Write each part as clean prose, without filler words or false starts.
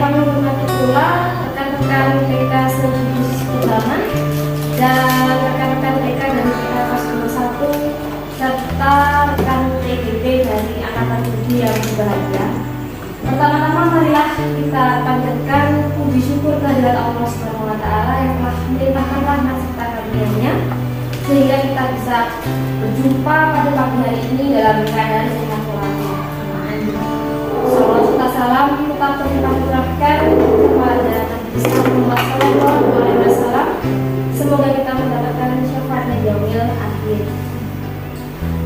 kami hormati pula rekan-rekan TK Serbus Pertama dan rekan-rekan TK dari TK Kelas 1 serta rekan TGP dari Angkatan Budi yang berbahagia. Pertama-tama marilah kita panjatkan puji syukur kehadirat Allah Subhanahu wa Ta'ala yang telah melimpahkan rahmat serta karunia-Nya sehingga kita bisa berjumpa pada pagi hari ini dalam keadaan sehat walafiat. Salawat serta salam tetap terlimpah curahkan kepada Nabi Muhammad Sallallahu Alaihi Wasallam. Semoga kita mendapatkan syafaatnya di yaumil akhir.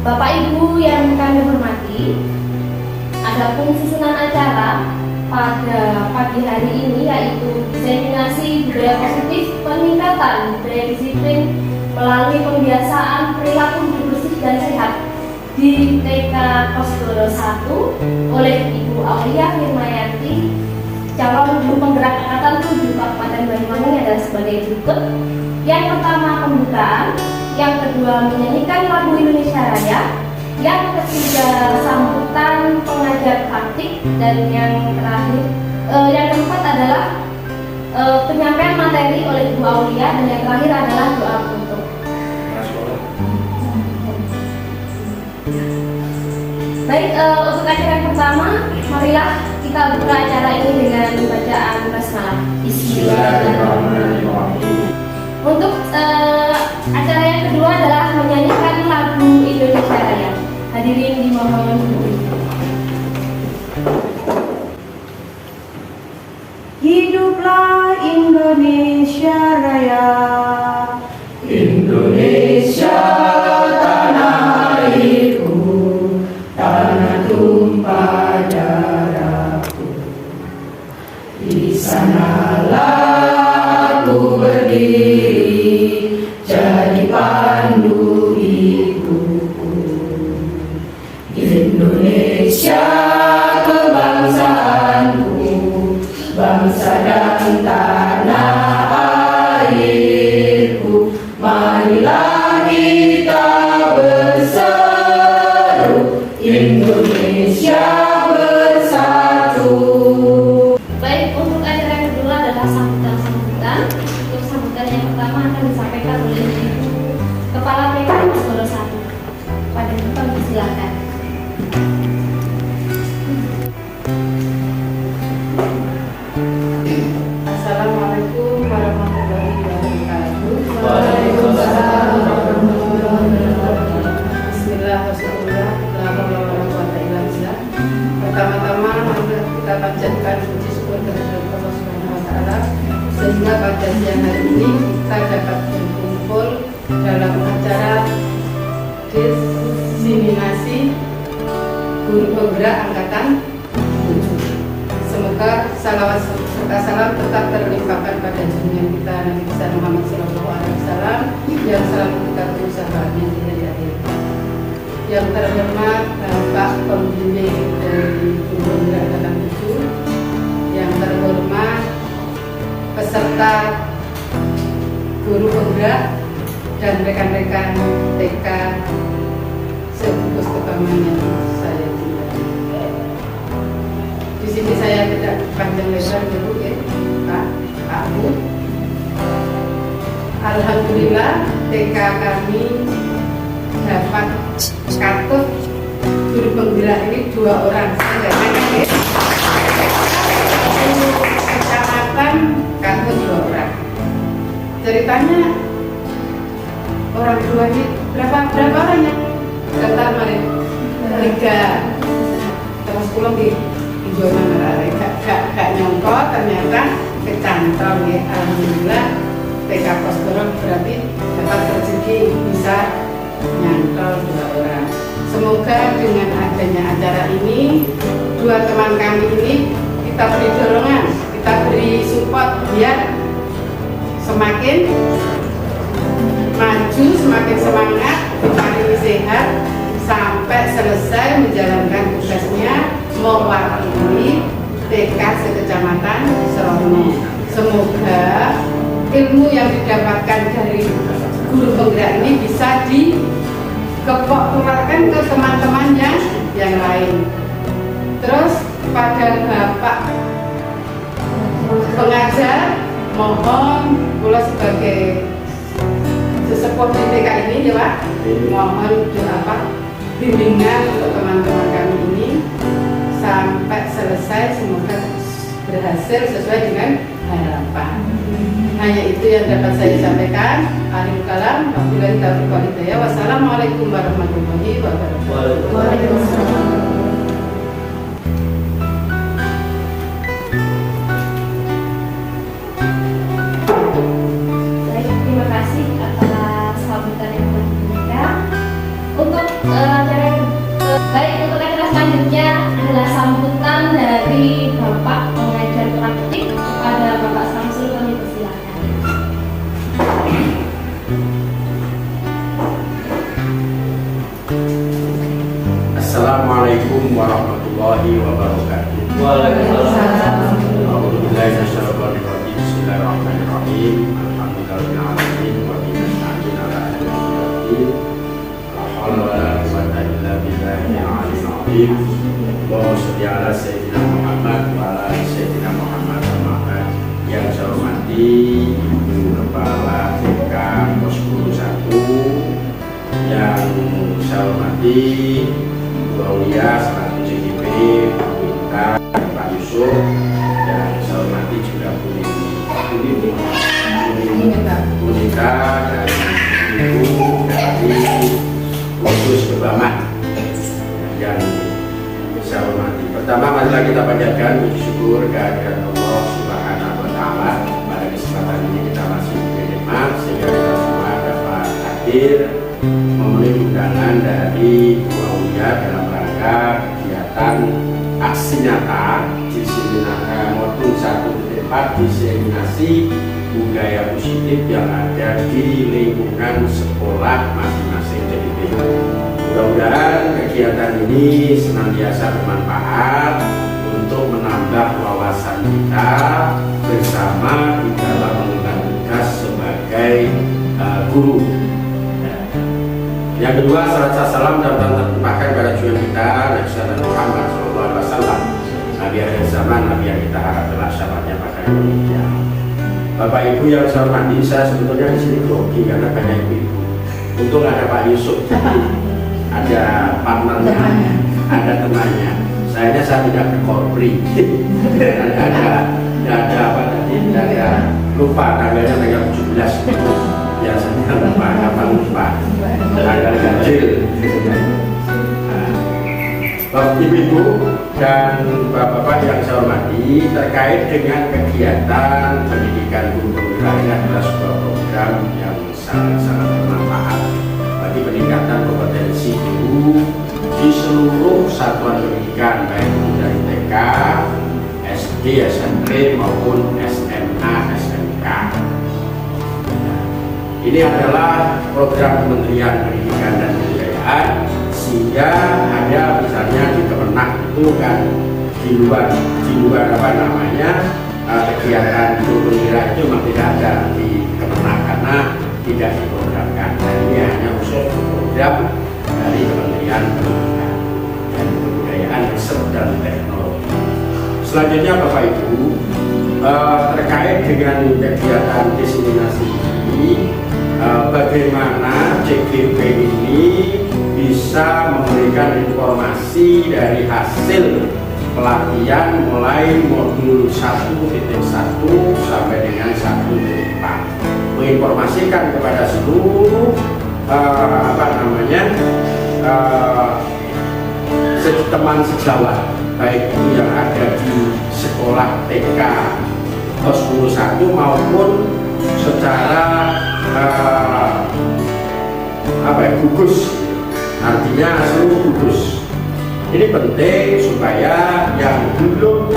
Bapak Ibu yang kami hormati, adapun susunan acara pada pagi hari ini yaitu diseminasi budaya positif peningkatan budaya disiplin melalui pembiasaan perilaku hidup bersih dan sehat di TK Kosgoro 1 oleh Ibu Aulia Firmayanti, calon guru penggerak angkatan 7 Kabupaten Banyuwangi adalah sebagai berikut. Yang pertama pembukaan, yang kedua menyanyikan lagu Indonesia Raya, yang ketiga sambutan pengajar praktik, dan yang terakhir yang keempat adalah penyampaian materi oleh Ibu Aulia, dan yang terakhir adalah doa penutup. Baik, untuk acara yang pertama, marilah kita buka acara ini dengan bacaan basmalah. Bismillahirrahmanirrahim. Untuk acara yang kedua adalah menyanyikan lagu Indonesia Raya. Hadirin dimohon berdiri. Hiduplah Indonesia Raya, Indonesia tanah airku, tanah tumpah darahku. Di sanalah aku berdiri, jadi pandu ibuku. Indonesia kebangsaanku, bangsa dan tanah airku. Marilah kita berseru, Indonesia bersatu. Baik, untuk acara yang kedua adalah sambutan. Untuk sambutan yang pertama akan disampaikan oleh Ibu Kepala TK Kosgoro 1. Pada Ibu silakan. Assalamualaikum warahmatullahi wabarakatuh. Waalaikumsalam warahmatullahi wabarakatuh. Bismillah, wassallallahu ala rasulillah. Pertama-tama kita panjatkan puji syukur kehadirat Allah Subhanahu wa Ta'ala sehingga pada siang hari ini kita dapat berkumpul dalam acara diseminasi guru penggerak angkatan 7. Semoga salawat serta salam tetap terlimpahkan pada junjungan kita Nabi besar Muhammad Sallallahu Alaihi Wasallam yang selalu kita terus sahabatnya di hari akhir. Yang terhormat Bapak Pembimbing dari Guru Penggerak Angkatan 7, yang terhormat peserta guru penggerak dan rekan-rekan TK Serbus Pertama yang saya cintai. Di sini saya tidak panjang lebar dulu ya, Pak Bu. Alhamdulillah TK kami dapat katut guru penggerak ini 2 orang. Kecamatan katut 2 orang. Ceritanya orang tua ini berapa orang yang daftar kemarin? 3. Terus pulang di zona merah. Gak nyongkok ternyata kecantol ya. Alhamdulillah TK Kosgoro berarti dapat rezeki bisa nyantol 2 orang. Semoga dengan adanya acara ini 2 teman kami ini kita beri dorongan, kita beri support biar semakin maju, semakin semangat, semakin sehat sampai selesai menjalankan tugasnya mewakili TK sekecamatan Serono. Semoga ilmu yang didapatkan dari guru penggerak ini bisa dikepok-keporkan ke teman-teman yang lain. Terus pada Bapak mohon pula sebagai sesepuh di TK ini ya Pak, mohon bimbingan untuk teman-teman kami ini sampai selesai, semoga berhasil sesuai dengan harapan. Hanya itu yang dapat saya sampaikan. Akhirul kalam, wabillahi taufiq wal hidayah. Wassalamualaikum warahmatullahi wabarakatuh. Waalaikumsalam. Baik, terima kasih atas sambutan yang telah diberikan. Untuk baik, untuk acara selanjutnya adalah sambutan dari Bapak pengajar praktik kepada Bapak Samsul, kami persilakan. Assalamualaikum warahmatullahi wabarakatuh. Waalaikumsalam. A'udzubillahi minasyaitonir rajim. Bismillahirrahmanirrahim. Alhamdulillahirabbil wa bihi nasta'in ala amri la haula wa la quwwata illa billahil aliyyil azim. Allahumma shalli ala sayyidina Muhammad wa ala ali sayyidina Muhammad. Yang saya hormati Ibu Kepala TK Pos 1, yang saya hormati Bu Aulia selaku CGP, Pak Winta, Pak Yusuf, dan saya hormati juga Bu Nita dan Ibu dari Khusus Bebaman yang saya hormati. Pertama, marilah kita panjatkan puji syukur kehadirat Allah Subhanahu wa Ta'ala. Pada kesempatan ini kita masih diberi nikmat sehingga kita semua dapat hadir memenuhi undangan dari Bu Aulia dalam rangka kegiatan aksi nyata maupun 1.4 diseminasi budaya positif yang ada di lingkungan sekolah masing-masing CDP. Mudah-mudahan kegiatan ini senantiasa bermanfaat untuk menambah wawasan kita bersama di dalam mengemban tugas sebagai guru. Yang kedua, salat salam dan terlimpahkan pada junjungan kita Nabi Muhammad SAW, Nabi akhir zaman, Nabi yang kita harap telah syafatnya pada Indonesia. Bapak Ibu yang saya hormati, saya sebetulnya di sini grogi karena banyak ibu-ibu. Untung ada Pak Yusuf, ada partnernya, ada temannya. Saya tidak berkorpri, dan ada apa tadi? Ada lupa tanggalnya tanggal 17. Biasanya lupa, kapan lupa? Tanggal ganjil. Bapak Ibu dan Bapak-Bapak yang saya hormati, terkait dengan kegiatan pendidikan guru penggerak ini adalah sebuah program yang sangat-sangat bermanfaat bagi peningkatan kompetensi guru di seluruh satuan pendidikan, baik itu dari TK, SD, SMP maupun SMA, SMK. Ini adalah program Kementerian Pendidikan dan Kebudayaan, sehingga ada misalnya di Kemenak itu kan di luar apa namanya kegiatan guru penggerak itu memang tidak ada di Kemenak karena tidak diprogramkan. Dan ini hanya khusus program dari Kementerian Pendidikan dan Kebudayaan, Riset dan Teknologi. Selanjutnya Bapak Ibu, terkait dengan kegiatan diseminasi ini, bagaimana CGP ini bisa memberikan informasi dari hasil pelatihan mulai modul 1.1 sampai dengan 1.4, menginformasikan kepada seluruh teman sejawat, baik itu yang ada di sekolah TK Pos 1 maupun secara gugus, artinya seluruh gugus. Ini penting supaya yang belum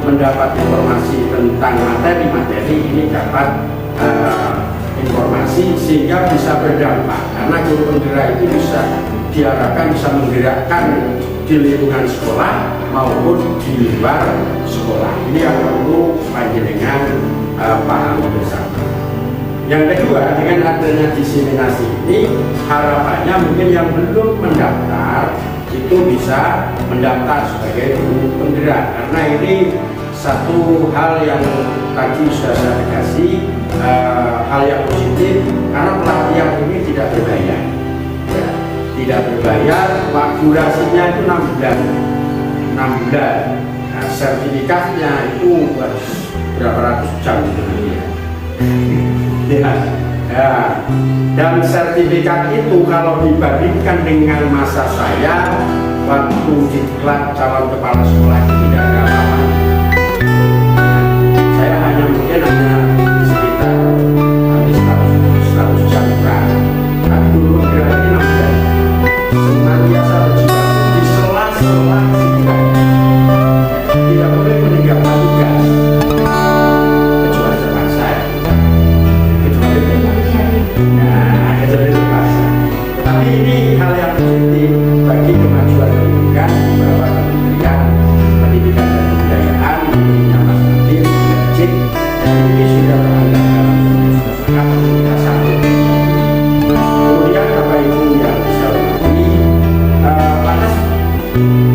mendapat informasi tentang materi-materi ini dapat informasi sehingga bisa berdampak, karena guru penggerak itu bisa diharapkan bisa menggerakkan di lingkungan sekolah maupun di luar sekolah. Ini yang perlu panjenengan pahami bersama. Yang kedua, dengan adanya diseminasi ini, harapannya mungkin yang belum mendaftar itu bisa mendaftar sebagai guru penggerak, karena ini satu hal yang tadi sudah saya kasih hal yang positif karena pelatihan ini tidak berbayar. Ya, tidak berbayar, durasinya itu 6 bulan. 6 bulan. Nah, sertifikatnya itu berapa ratus jam gitu ya. Ya. Dan sertifikat itu kalau dibandingkan dengan masa saya waktu diklat calon kepala sekolah itu tidak ada apa-apa. Saya mungkin hanya sekitar habis 100 jam kurang. Tapi dulu berarti 6 bulan. Senantiasa berjibaku di sela-sela kesibukan. Tidak boleh meninggalkan tugas kecuali terpaksa. Kecuali terpaksa. Nah, kecuali terpaksa. Tapi ini hal yang positif bagi kemajuan pendidikan di bawah Kementerian Pendidikan dan Kebudayaan, tentunya Mas Nadir, Cik, dan ini sudah berada dalam kita sambut. Kemudian Bapak Ibu yang saya hormati, lantas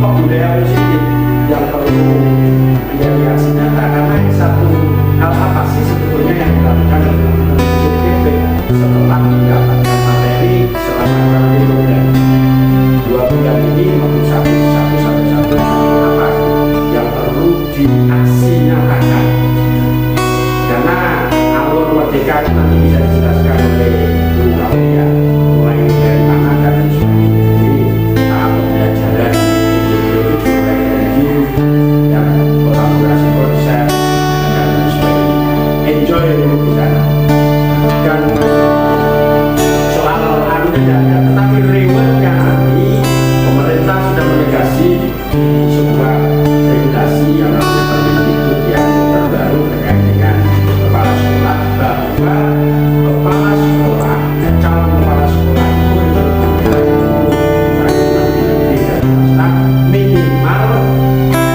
budaya positif yang perlu menjadi aksi nyata karena satu hal apa sih sebetulnya yang dilakukan oleh JPP setelah mendapatkan materi selama kurang lebih 2 bulan. 2 bulan ini maupun satu apa yang perlu diaksi nyatakan karena alur merdeka itu nanti bisa dijelaskan oleh Bu Aulia mulai dari mana dan sebagainya. Jadi tahap pembelajaran itu mulai dari yang kolaborasi konsep dan sebagainya. Enjoy dulu di sana. Dan soal anunya ya, tetapi rewardnya nanti pemerintah sudah menegasi sebuah regulasi yang namanya Permendikbud yang terbaru terkait dengan kepala sekolah bahwa kepala sekolah calon kepala sekolah itu minimal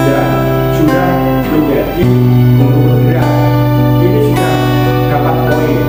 ya sudah menjadi guru bergerak. Ini sudah dapat poin.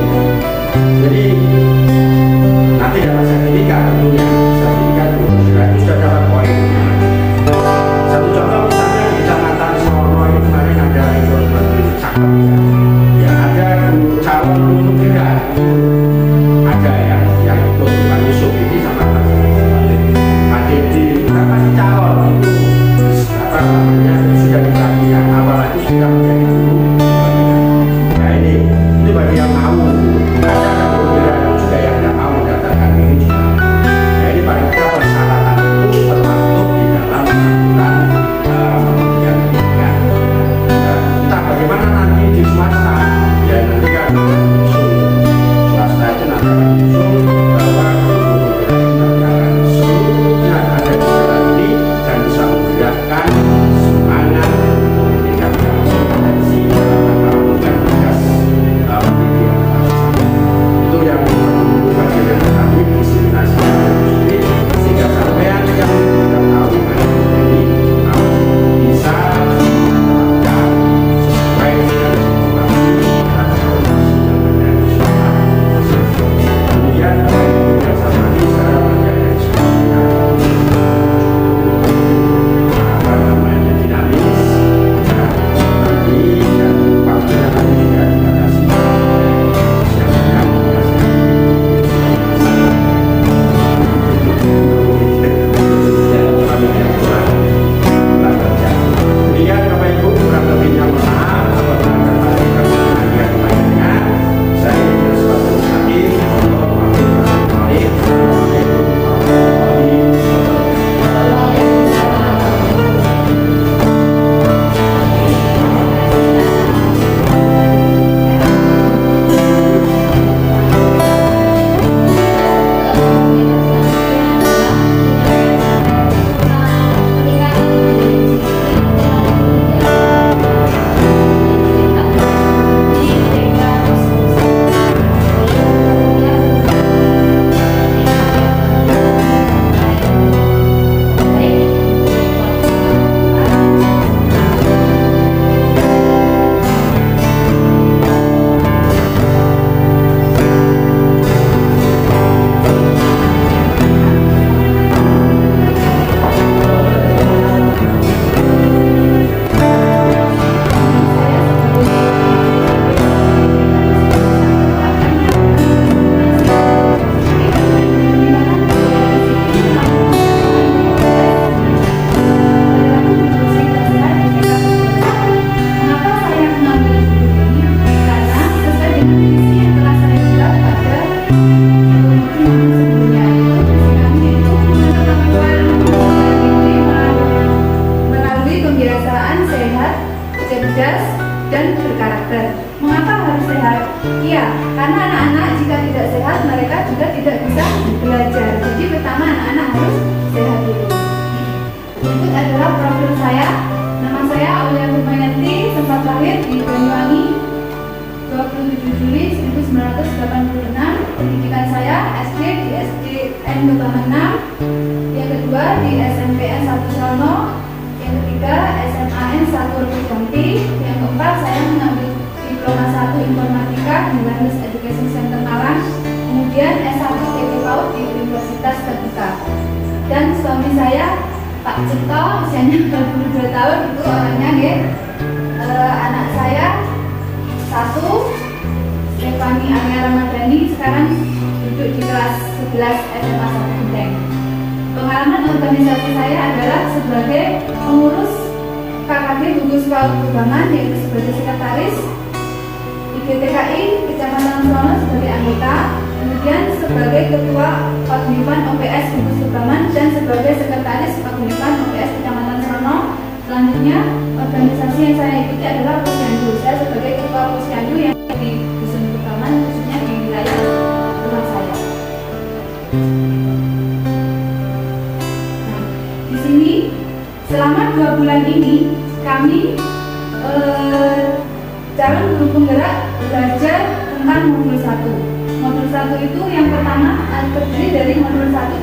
Iya, karena anak-anak jika tidak sehat mereka juga tidak bisa belajar. Jadi pertama anak-anak harus sehat dulu. Berikut adalah profil saya. Nama saya Aulia Humayanti, tempat lahir di Banyuwangi 27 Juli 1986. Pendidikan saya SD di SDN Kebang 6, yang kedua di SMPN 1 Sono, yang ketiga SMAN 1 Rebujanti, yang keempat saya mengambil Diploma 1 Informatika di Landes Education Center Malang, kemudian S1 TP PAUD di Universitas Terbuka. Dan suami saya Pak Cipto, usianya 42 tahun, itu orangnya ya. Anak saya satu, Stefani Alia Ramadhani, sekarang duduk di kelas 11 SMA 1 Genteng. Pengalaman organisasi saya adalah sebagai pengurus KKB Gugus Paut Kebangan, yaitu sebagai sekretaris, IGTKI Kecamatan Sono sebagai anggota, kemudian sebagai ketua Paguyuban OPS Gugus Kebangan dan sebagai sekretaris Paguyuban OPS Kecamatan Sono. Selanjutnya, organisasi yang saya ikuti adalah Posyandu. Saya sebagai ketua Posyandu yang di Dusun Kebangan, khususnya di wilayah rumah saya. Nah, di sini selama 2 bulan ini kami calon guru penggerak belajar tentang modul 1. Modul 1 itu yang pertama terdiri dari modul 1.1.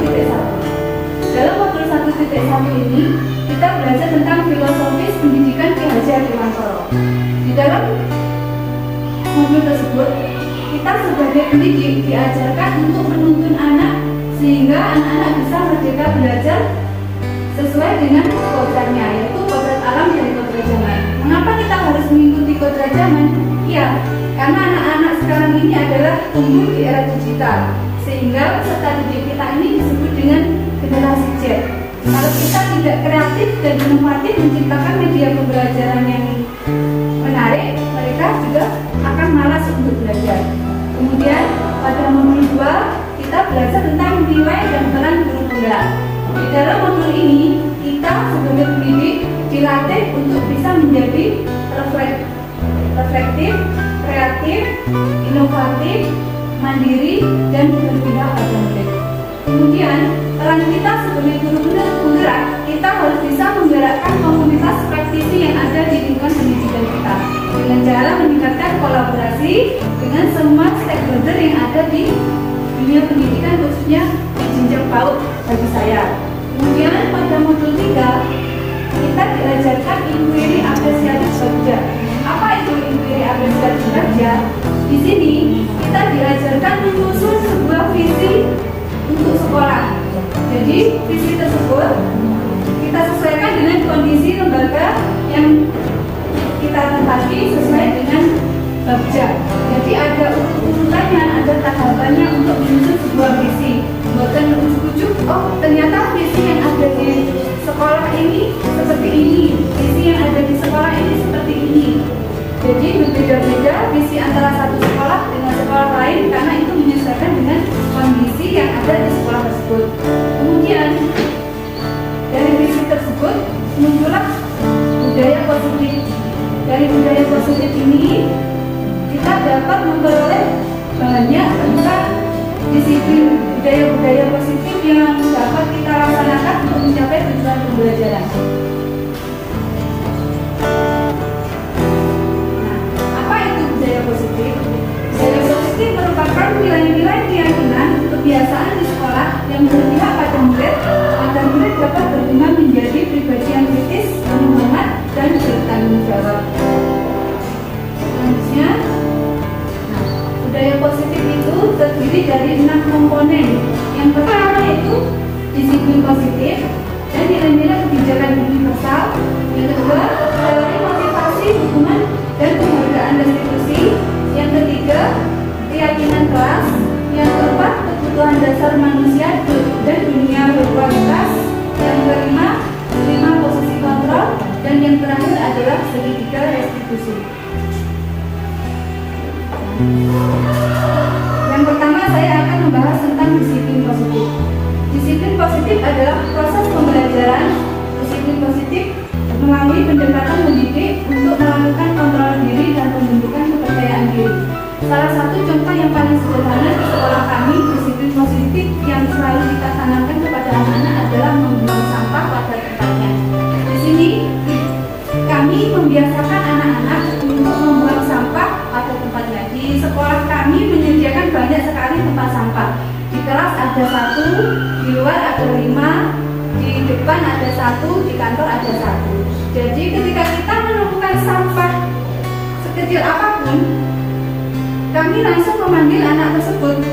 Dalam modul 1.1 ini kita belajar tentang filosofis pendidikan Ki Haji Dewantoro. Di dalam modul tersebut kita sebagai pendidik diajarkan untuk menuntun anak sehingga anak-anak bisa merdeka belajar sesuai dengan kodratnya, yaitu kodrat alam dan kodrat zaman. Mengapa kita harus mengikuti kodrat zaman? Iya, karena anak-anak sekarang ini adalah tumbuh di era digital, sehingga peserta didik kita ini disebut dengan generasi Z. Kalau kita tidak kreatif dan inovatif menciptakan media pembelajaran yang menarik, mereka juga akan malas untuk belajar. Kemudian pada modul 2 kita belajar tentang nilai dan peran guru penggerak. Di dalam modul ini kita sebagai pendidik dilatih untuk bisa menjadi reflektif, kreatif, inovatif, mandiri, dan berpihak pada murid. Kemudian peran kita sebagai guru penggerak, kita harus bisa menggerakkan komunitas praktisi yang ada di lingkungan pendidikan kita dengan cara meningkatkan kolaborasi dengan semua stakeholder yang ada di dunia pendidikan, khususnya di jenjang PAUD bagi saya. Kemudian pada modul 3 kita diajarkan inquiry apresiatif kerja. Apa itu inquiry apresiatif kerja? Di sini kita diajarkan menyusun sebuah visi untuk sekolah. Jadi visi tersebut kita sesuaikan dengan kondisi lembaga yang kita tempati sesuai dengan Babja. Jadi ada urutannya, ada tahapannya untuk menyusun sebuah visi. Bukan ujuk-ujuk, oh ternyata visi yang ada di sekolah ini seperti ini, visi yang ada di sekolah ini seperti ini. Jadi berbeda-beda visi antara satu sekolah dengan sekolah lain karena itu menyesuaikan dengan kondisi yang ada di sekolah tersebut. Kemudian dari visi tersebut muncullah budaya positif. Dari budaya positif ini kita dapat memperoleh banyak tentang disiplin budaya-budaya positif yang dapat kita laksanakan untuk mencapai tujuan pembelajaran. Nah, apa itu budaya positif? Budaya positif merupakan nilai-nilai keyakinan, kebiasaan di sekolah yang berpihak pada murid agar murid dapat berkembang menjadi pribadi yang kritis, bermanfaat, dan bertanggung jawab. Selanjutnya, budaya positif itu terdiri dari 6 komponen. Yang pertama yaitu disiplin positif dan nilai-nilai kebijakan universal. Yang kedua, teori motivasi, dukungan, dan penghargaan restitusi. Yang ketiga, keyakinan kelas. Yang keempat, kebutuhan dasar manusia dan dunia berkualitas. Yang kelima, 5 posisi kontrol. Dan yang terakhir adalah segitiga restitusi. Yang pertama saya akan membahas tentang disiplin positif. Disiplin positif adalah proses pembelajaran. Disiplin positif melalui pendekatan mendidik untuk melakukan kontrol diri dan pembentukan kepercayaan diri. Salah ada 1, di luar ada 5, di depan ada 1, di kantor ada 1. Jadi ketika kita menemukan sampah sekecil apapun, kami langsung memanggil anak tersebut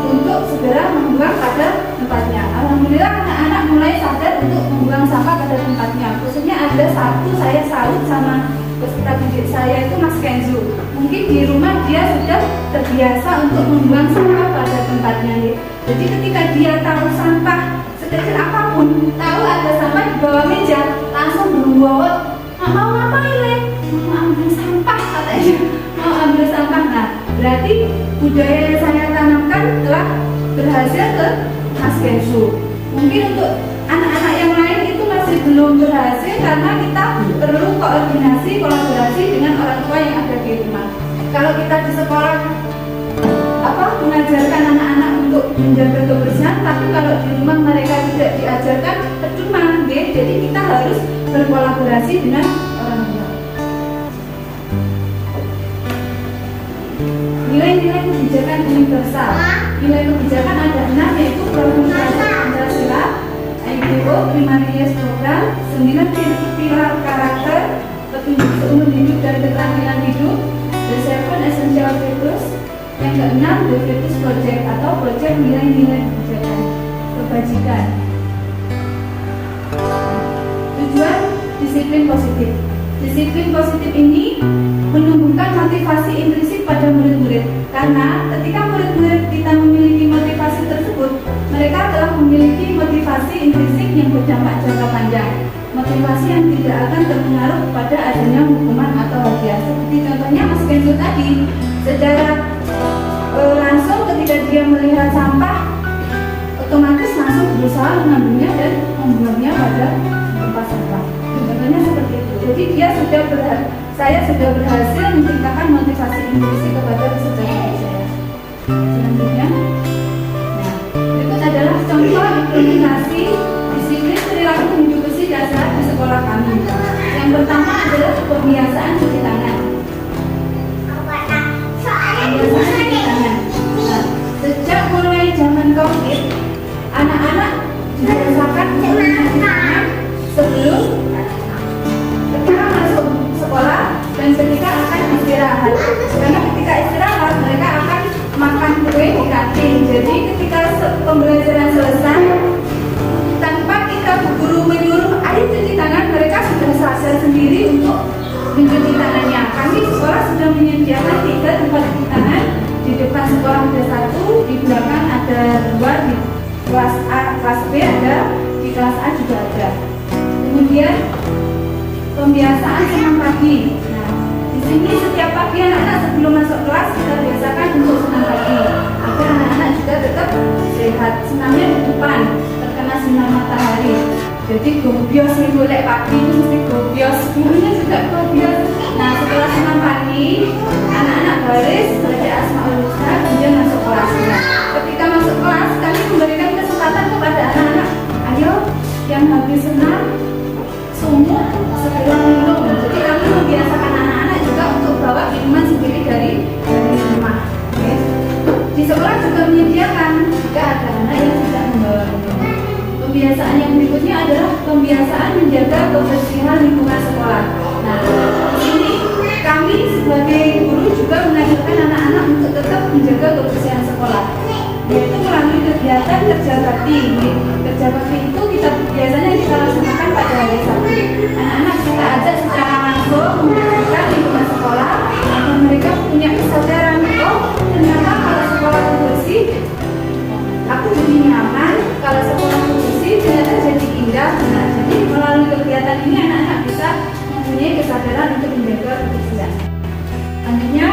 untuk segera membuang pada tempatnya. Alhamdulillah anak-anak mulai sadar untuk membuang sampah pada tempatnya. Khususnya ada 1 saya salut sama peserta didik saya itu Mas Kenzo. Mungkin di rumah dia sudah terbiasa untuk membuang sampah pada tempatnya. Jadi ketika dia tahu sampah sekecil apapun, tahu ada sampah di bawah meja, langsung berbuat, mau ngapain Le? Mau ambil sampah katanya. Mau ambil sampah. Nah, berarti budaya yang saya tanamkan telah berhasil ke Mas Kenzo. Mungkin untuk anak-anak yang lain itu masih belum berhasil karena kita perlu koordinasi, kolaborasi dengan orang tua yang ada di rumah. Kalau kita di sekolah mengajarkan anak-anak untuk menjaga kebersihan, tapi kalau di rumah mereka tidak diajarkan, percuma. Jadi kita harus berkolaborasi dengan orang tua. Nilai-nilai kebijakan universal. Nilai kebijakan ada 6, yaitu Program Pancasila, IPO, Primary Yes Program, 9 pilar karakter, petunjuk seumur hidup dan keterampilan hidup, The 7 Essential Values, yang ke-6 The Virtus Project atau proyek nilai-nilai kebijakan kebajikan. Tujuan disiplin positif. Disiplin positif ini menumbuhkan motivasi intrinsik pada murid-murid, karena ketika murid-murid kita memiliki motivasi tersebut, mereka telah memiliki motivasi intrinsik yang berdampak jangka panjang, motivasi yang tidak akan terpengaruh pada adanya hukuman atau hadiah. Seperti contohnya Mas Kenzo tadi, secara langsung ketika dia melihat sampah, otomatis langsung berusaha mengambilnya dan membuangnya pada tempat sampah. Contohnya seperti itu. Jadi saya sudah berhasil menciptakan motivasi intrinsik kepada peserta saya. Selanjutnya, nah, berikut adalah contoh implementasi disiplin perilaku hidup bersih dan sehat di sekolah kami. Yang pertama adalah pembiasaan cuci tangan. Nah, sejak mulai zaman COVID, anak-anak dibiasakan untuk mencuci tangan sebelum ketika masuk sekolah dan ketika akan istirahat. Karena ketika istirahat mereka akan makan kue di kantin. Jadi ketika pembelajaran selesai, tanpa kita guru menyuruh ayo cuci tangan, mereka sudah sadar sendiri untuk mencuci tangannya. Kami sekolah sudah menyediakan 3 tempat cuci tangan. Di depan sekolah ada 1, di belakang ada 2, di kelas A, kelas B ada, di kelas A juga ada. Kemudian pembiasaan senam pagi. Nah, di sini setiap pagi anak-anak sebelum masuk kelas kita biasakan untuk senam pagi agar anak-anak juga tetap sehat. Senamnya di depan, terkena sinar matahari. Jadi gobios nih, boleh pagi itu mesti gobios, gurunya juga gobios. Nah, setelah senam pagi, anak-anak baris baca Asmaul Husna, kemudian masuk kelasnya. Ketika masuk kelas, kami memberikan kesempatan kepada anak-anak, ayo yang habis senam sumur segera minum. Jadi kami membiasakan anak-anak juga untuk bawa minuman sendiri dari rumah. Okay. Di sekolah juga menyediakan jika ada anak yang tidak membawa minuman. Pembiasaan yang berikutnya adalah pembiasaan menjaga kebersihan lingkungan sekolah. Nah, ini kami sebagai guru juga mengajarkan anak-anak untuk tetap menjaga kebersihan sekolah, yaitu melalui kegiatan kerja bakti. Kerja bakti itu biasanya kita laksanakan pada hari Sabtu. Anak-anak kita ajak secara langsung membersihkan lingkungan sekolah agar mereka punya kesadaran, oh ternyata kalau sekolah bersih, aku jadi nyaman. Kalau sekolah bersih, ternyata jadi indah. Nah, jadi melalui kegiatan ini anak-anak bisa mempunyai kesadaran untuk menjaga kebersihan. Selanjutnya,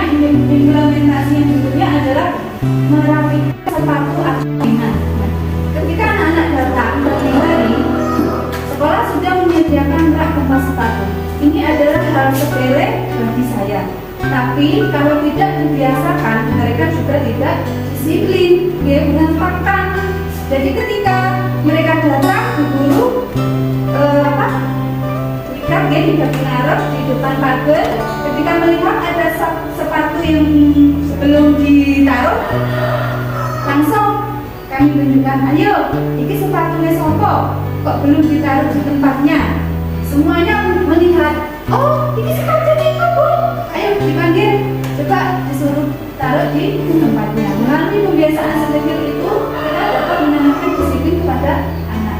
implementasi yang berikutnya adalah merapikan sepatu aktivitas. Ketika anak-anak datang pagi hari, sekolah sudah menyediakan rak kemas sepatu. Ini adalah hal sepele bagi saya. Tapi kalau tidak dibiasakan, mereka juga tidak disiplin, berantakan. Jadi ketika mereka datang ke guru, di bagian Arab di depan pagar, ketika melihat ada sepatu yang belum ditaruh, langsung kami tunjukkan, ayo, ini sepatunya sopo, kok belum ditaruh di tempatnya. Semuanya melihat, oh ini sepatunya itu bu, ayo dipanggil, coba disuruh taruh di tempatnya. Melalui kebiasaan seperti itu, kita dapat menanamkan disiplin kepada anak.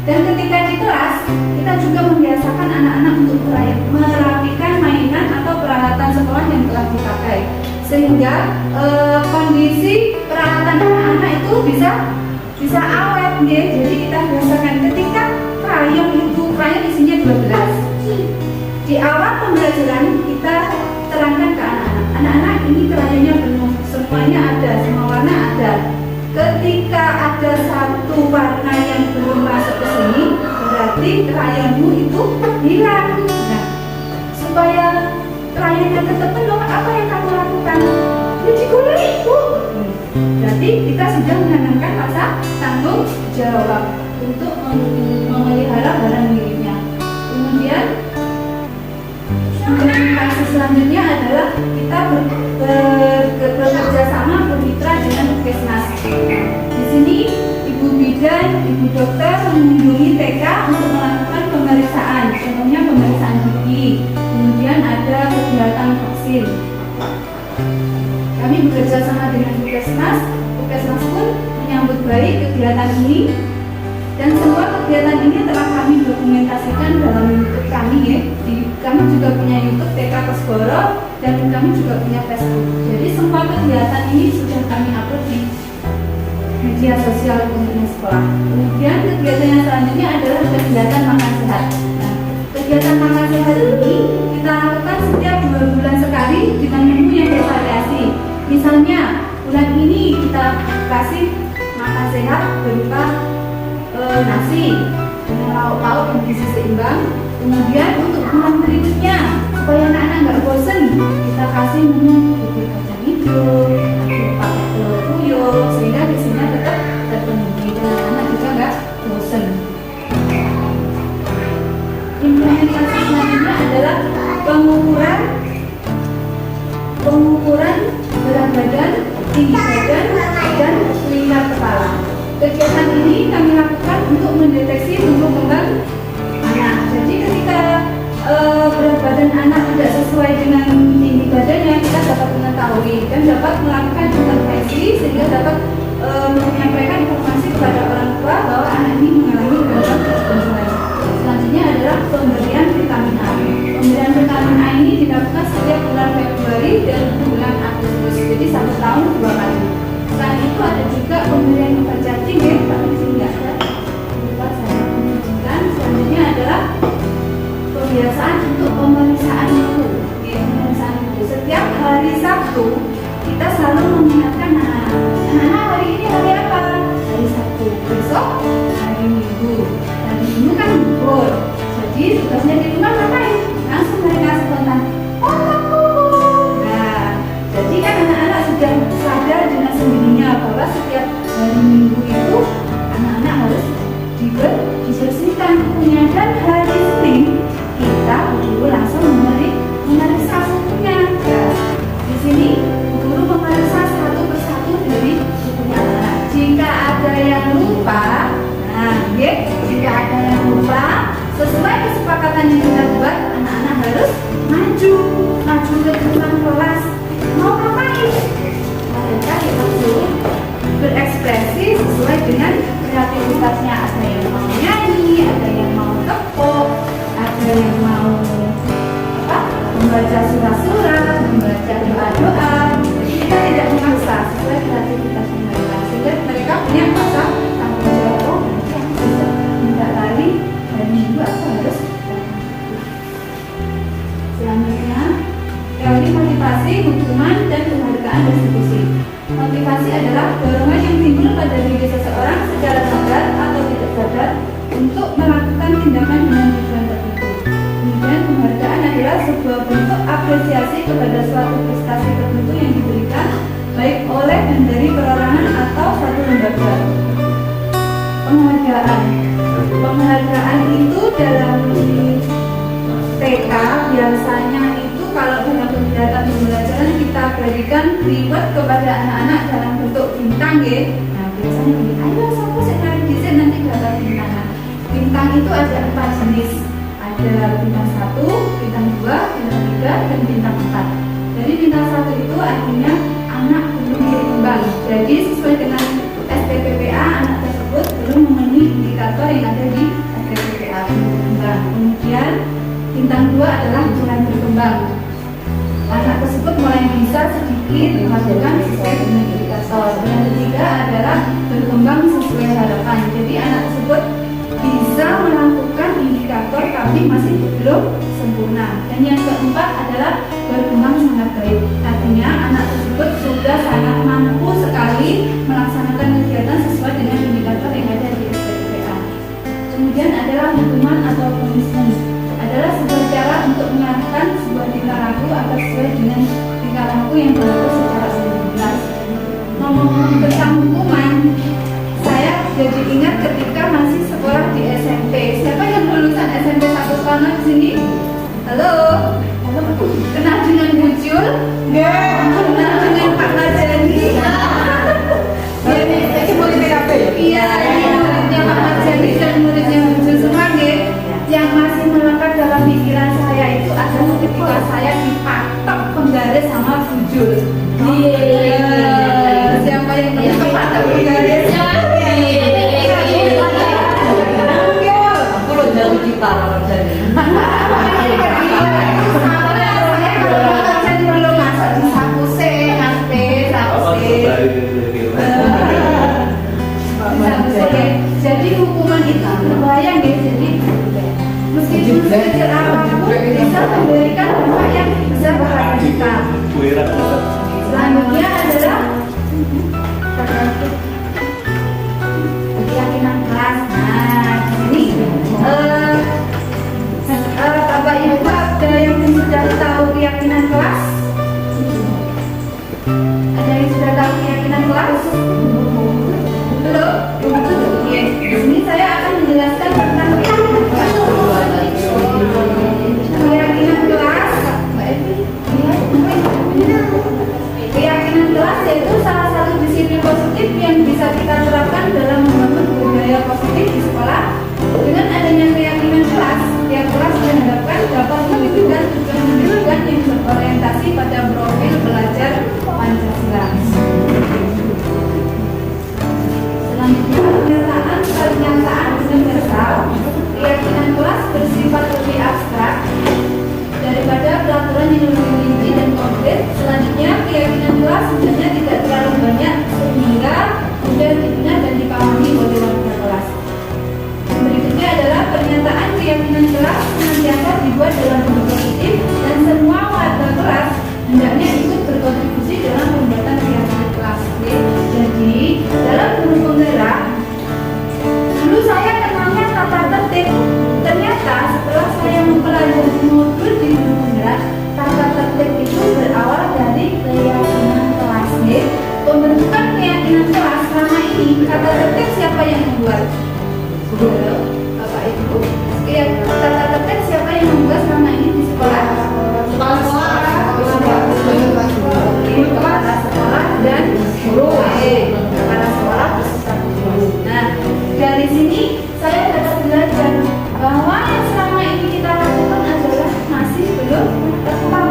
Dan ketika di kelas, kita juga membiasakan anak-anak untuk merapikan mainan atau peralatan sekolah yang telah dipakai, sehingga kondisi peralatan anak-anak itu bisa awet, ya. Jadi kita biasakan ketika krayon isinya 12. Di awal pembelajaran kita terangkan ke anak-anak, anak-anak ini krayonnya penuh, semuanya ada, semua warna ada. Ketika ada satu warna yang belum masuk ke sini, berarti krayonmu itu hilang. Nah, supaya krayonnya tetap penuh, apa yang kamu lakukan? Ya digulai, Bu. Berarti kita sudah menanamkan rasa tanggung jawab untuk memelihara barang miliknya. Kemudian implementasi selanjutnya adalah kita bekerja sama bermitra dengan Puskesmas. Di sini ibu bidan, ibu dokter mengunjungi TK untuk melakukan pemeriksaan, contohnya pemeriksaan gigi. Kemudian ada kegiatan vaksin. Kami bekerja sama dengan Puskesmas. Puskesmas pun menyambut baik kegiatan ini. Dan semua kegiatan ini telah kami dokumentasikan dalam YouTube kami, ya. Kami juga punya YouTube TK Pesgoro dan kami juga punya Facebook. Jadi semua kegiatan ini sudah kami upload di media sosial komunitas sekolah. Kemudian kegiatan yang selanjutnya adalah kegiatan makan sehat. Nah, kegiatan makan sehat ini kita lakukan setiap 2 bulan sekali dengan menu yang bervariasi. Misalnya bulan ini kita kasih makan sehat berupa nasi dengan lauk-lauk yang gizi seimbang. Kemudian untuk bulan berikutnya, supaya anak-anak nggak bosen, kita kasih menu bubur kacang hijau, pakai telur puyuh, sehingga gizinya tetap terpenuhi dan anak-anak juga nggak bosen. Implementasi selanjutnya adalah pengukuran berat badan, tinggi badan, dan lingkar kepala. Kegiatan ini kami lakukan untuk mendeteksi tumbuh kembang anak. Jadi ketika berat badan anak tidak sesuai dengan tinggi badannya, kita dapat mengetahui dan dapat melakukan intervensi sehingga dapat menyampaikan informasi kepada orang tua bahwa anak ini mengalami gangguan pertumbuhan. Selanjutnya adalah pemberian vitamin A. Pemberian vitamin A ini dilakukan setiap bulan Februari dan bulan Agustus. Jadi 1 tahun 2 kali. Selain itu ada juga pemberian obat cacing, ya, tapi di sini nggak ada. Lupa saya menunjukkan. Selanjutnya adalah kebiasaan untuk pemeriksaan mutu. Ya, pemeriksaan mutu. Setiap hari Sabtu kita selalu mengingatkan anak-anak hari ini hari apa? Hari Sabtu. Besok hari Minggu. Hari Minggu kan libur. Jadi tugasnya di rumah ngapain? Langsung mereka spontan. Jadi kan anak-anak sudah sadar dengan sendirinya bahwa setiap hari Minggu itu anak-anak harus dibersihkan kukunya, dan hari Senin kita guru langsung memeriksa kukunya. Nah, di sini guru memeriksa satu persatu dari kukunya anak. Jika ada yang lupa, jika ada yang lupa, sesuai kesepakatan yang kita buat, anak-anak harus maju ke depan kelas. Mau ngapain? Mereka disuruh berekspresi sesuai dengan kreativitasnya. Ada yang mau nyanyi, ada yang mau tepuk, ada yang mau membaca surat-surat, membaca doa-doa. Jadi kita tidak memaksa, sesuai kreativitas mereka, sehingga mereka punya rasa tanggung jawab. Oh, nanti aku bisa minta lari hari Minggu, aku harus. Selanjutnya, teori motivasi, hukuman, dan penghargaan restitusi. Motivasi adalah dorongan yang timbul pada diri seseorang secara sadar atau tidak sadar untuk melakukan tindakan dengan tujuan tertentu. Kemudian penghargaan adalah sebuah bentuk apresiasi kepada suatu prestasi tertentu yang diberikan baik oleh dan dari perorangan atau suatu lembaga. Penghargaan itu dalam TK biasanya itu kalau dalam kegiatan pembelajaran kita berikan reward kepada anak-anak dalam bentuk bintang ya. Nah biasanya ini, ayo siapa sih narik desain nanti dapat bintang. Bintang itu ada 4 jenis. Ada bintang 1, bintang 2, bintang 3, dan bintang 4. Jadi bintang 1 itu artinya anak belum berkembang. Jadi sesuai dengan SPPPA anak tersebut belum memenuhi indikator yang ada di SPPPA belum berkembang. Kemudian bintang 2 adalah mulai berkembang. Anak tersebut mulai bisa sedikit melakukan sesuai dengan indikator. Yang ketiga adalah berkembang sesuai harapan. Jadi anak tersebut bisa melakukan indikator tapi masih belum sempurna. Dan yang keempat adalah berkembang sangat baik. Artinya anak tersebut sudah sangat mampu sekali melaksanakan kegiatan sesuai dengan indikator yang ada di SPPPA. Kemudian adalah hukuman atau punishment. Adalah sebuah cara untuk mengarahkan sebuah tingkah laku agar sesuai dengan tingkah laku yang berlaku secara jelas. Ngomong-ngomong tentang hukuman, saya jadi ingat ketika masih sekolah di SMP. Siapa yang lulusan SMP 1 tahun di sini? Halo? Kenal dengan Bu Jul? Kenal dengan Pak Marjani? Iya, ini muridnya Pak Marjani dan muridnya Bu Jul semua nggih. Yang masih melekat dalam pikiran saya itu adalah ketika saya dipatok penggaris sama Bu Jul. Siapa yang pernah kepatok penggaris? Aku lo jauh kita orang jadi. Jadi hukuman itu berbayang ya. Jadi meskipun sekecil apapun bisa memberikan dampak yang besar kepada kita. Selanjutnya adalah keyakinan kelas. Nah, ini Bapak Ibu ada yang sudah tahu keyakinan kelas? Ada yang sudah tahu keyakinan kelas? Belum? Oke. Di sini saya akan menjelaskan tentang keyakinan kelas. Keyakinan kelas, keyakinan kelas yaitu salah satu disiplin positif yang bisa kita terapkan dalam membangun budaya positif di sekolah. Dengan adanya keyakinan kelas, tiap kelas diharapkan dapat mewujudkan tujuan pendidikan yang berorientasi pada profil belajar Pancasila. Selanjutnya pernyataan universal. Keyakinan kelas bersifat lebih abstrak daripada peraturan yang lebih rinci dan konkret. Selanjutnya keyakinan kelas sebenarnya tidak terlalu banyak sehingga mudah dikenal dan dipahami oleh warga kelas. Berikutnya adalah pernyataan keyakinan kelas senantiasa dibuat dalam bentuk positif dan semua warga kelas hendaknya ikut berkontribusi dalam pembuatan keyakinan kelas. Jadi dalam guru penggerak dulu saya kenalnya tata tertib. Ternyata setelah saya mempelajari modul di guru penggerak, tata tertib itu berawal dari keyakinan kelas. Pembentukan keyakinan kelas selama ini tata tertib siapa yang membuat? Bapak Ibu, tata tertib siapa yang membuat selama ini di sekolah? Kepala sekolah dan guru. Kepala sekolah beserta guru. Nah, dari sini saya dapat belajar bahwa yang selama ini kita lakukan adalah masih belum tepat.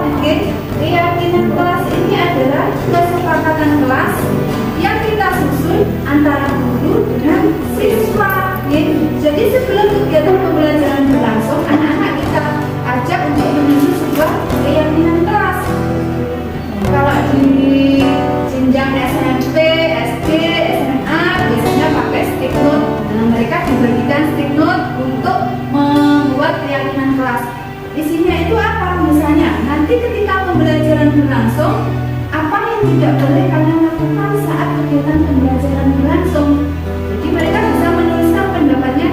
Keyakinan kelas ini adalah kesepakatan kelas yang kita susun antara guru dengan siswa. Jadi sebelum kegiatan pembelajaran berlangsung, anak-anak kita ajak untuk menyusun sebuah keyakinan kelas. Kalau di jenjang SMP, SD, SMA biasanya pakai stick note. Nah, mereka diberikan stick note untuk membuat keyakinan kelas. Isinya itu apa? Misalnya nanti ketika pembelajaran berlangsung, apa yang tidak boleh kalian lakukan saat kegiatan pembelajaran berlangsung. Jadi mereka bisa menuliskan pendapatnya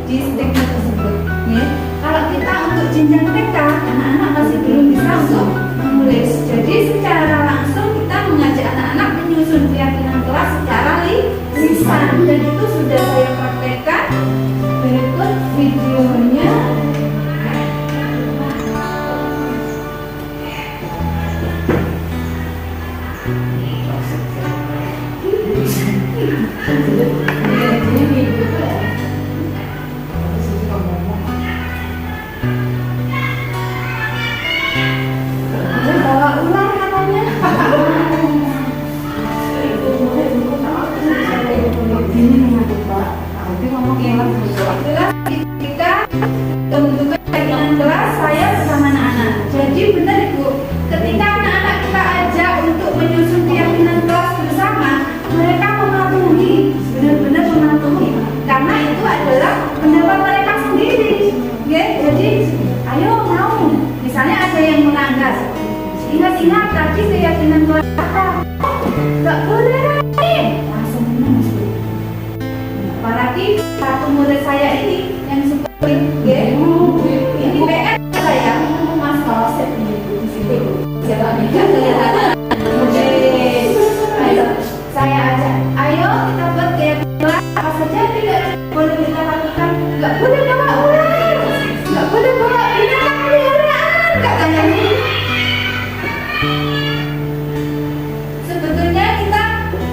di stick note tersebut. Ya. Kalau kita untuk jenjang TK, anak-anak masih belum bisa untuk menulis. Jadi secara langsung kita mengajak anak-anak menyusun keyakinan kelas secara lisan, dan itu sudah saya praktekkan. Berikut videonya. menghina tadi keyakinan keluarga. Nggak boleh lagi. Langsung menangis. Apalagi satu murid saya ini yang seperti ini PR saya Mas Roset di situ. Ayo, saya ajak. Ayo kita buat keyakinan apa saja tidak boleh kita lakukan. Nggak boleh bawa ular, nggak boleh bawa binatang peliharaan, katanya nih. Sebetulnya kita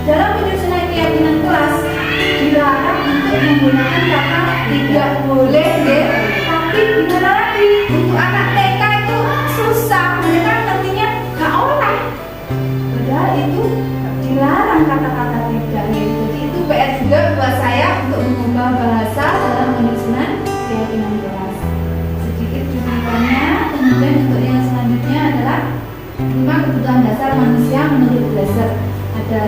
dalam penyusunan keyakinan kelas dilarang untuk menggunakan kata tidak boleh deh. Tapi gimana lagi, untuk anak TK itu susah, mereka ngertinya nggak olah. Padahal itu dilarang kata-kata tidak gitu. Jadi itu PR juga buat saya untuk mengubah bahasa dalam penyusunan keyakinan kelas. Sedikit cuplikannya. Kemudian untuk yang selanjutnya adalah 5 kebutuhan dasar manusia menurut Glaser. Ada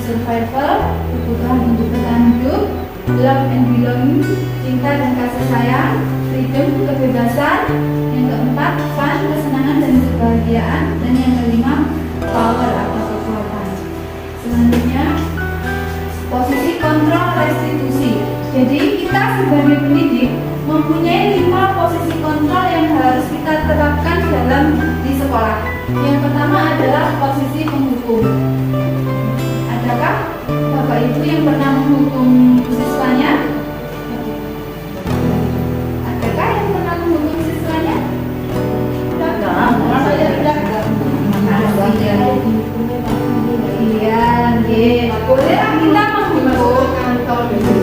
survival, kebutuhan untuk bertahan hidup, love and belonging, cinta dan kasih sayang, freedom, kebebasan, yang keempat, fun, kesenangan dan kebahagiaan, dan yang kelima, power atau kekuatan. Selanjutnya, posisi kontrol restitusi. Jadi kita sebagai pendidik mempunyai 5 posisi kontrol yang harus kita terapkan dalam di sekolah. Yang pertama adalah posisi penghukum. Adakah Bapak Ibu yang pernah menghukum siswanya? Adakah yang pernah menghukum siswanya? Iya, bolehlah kita menghukum.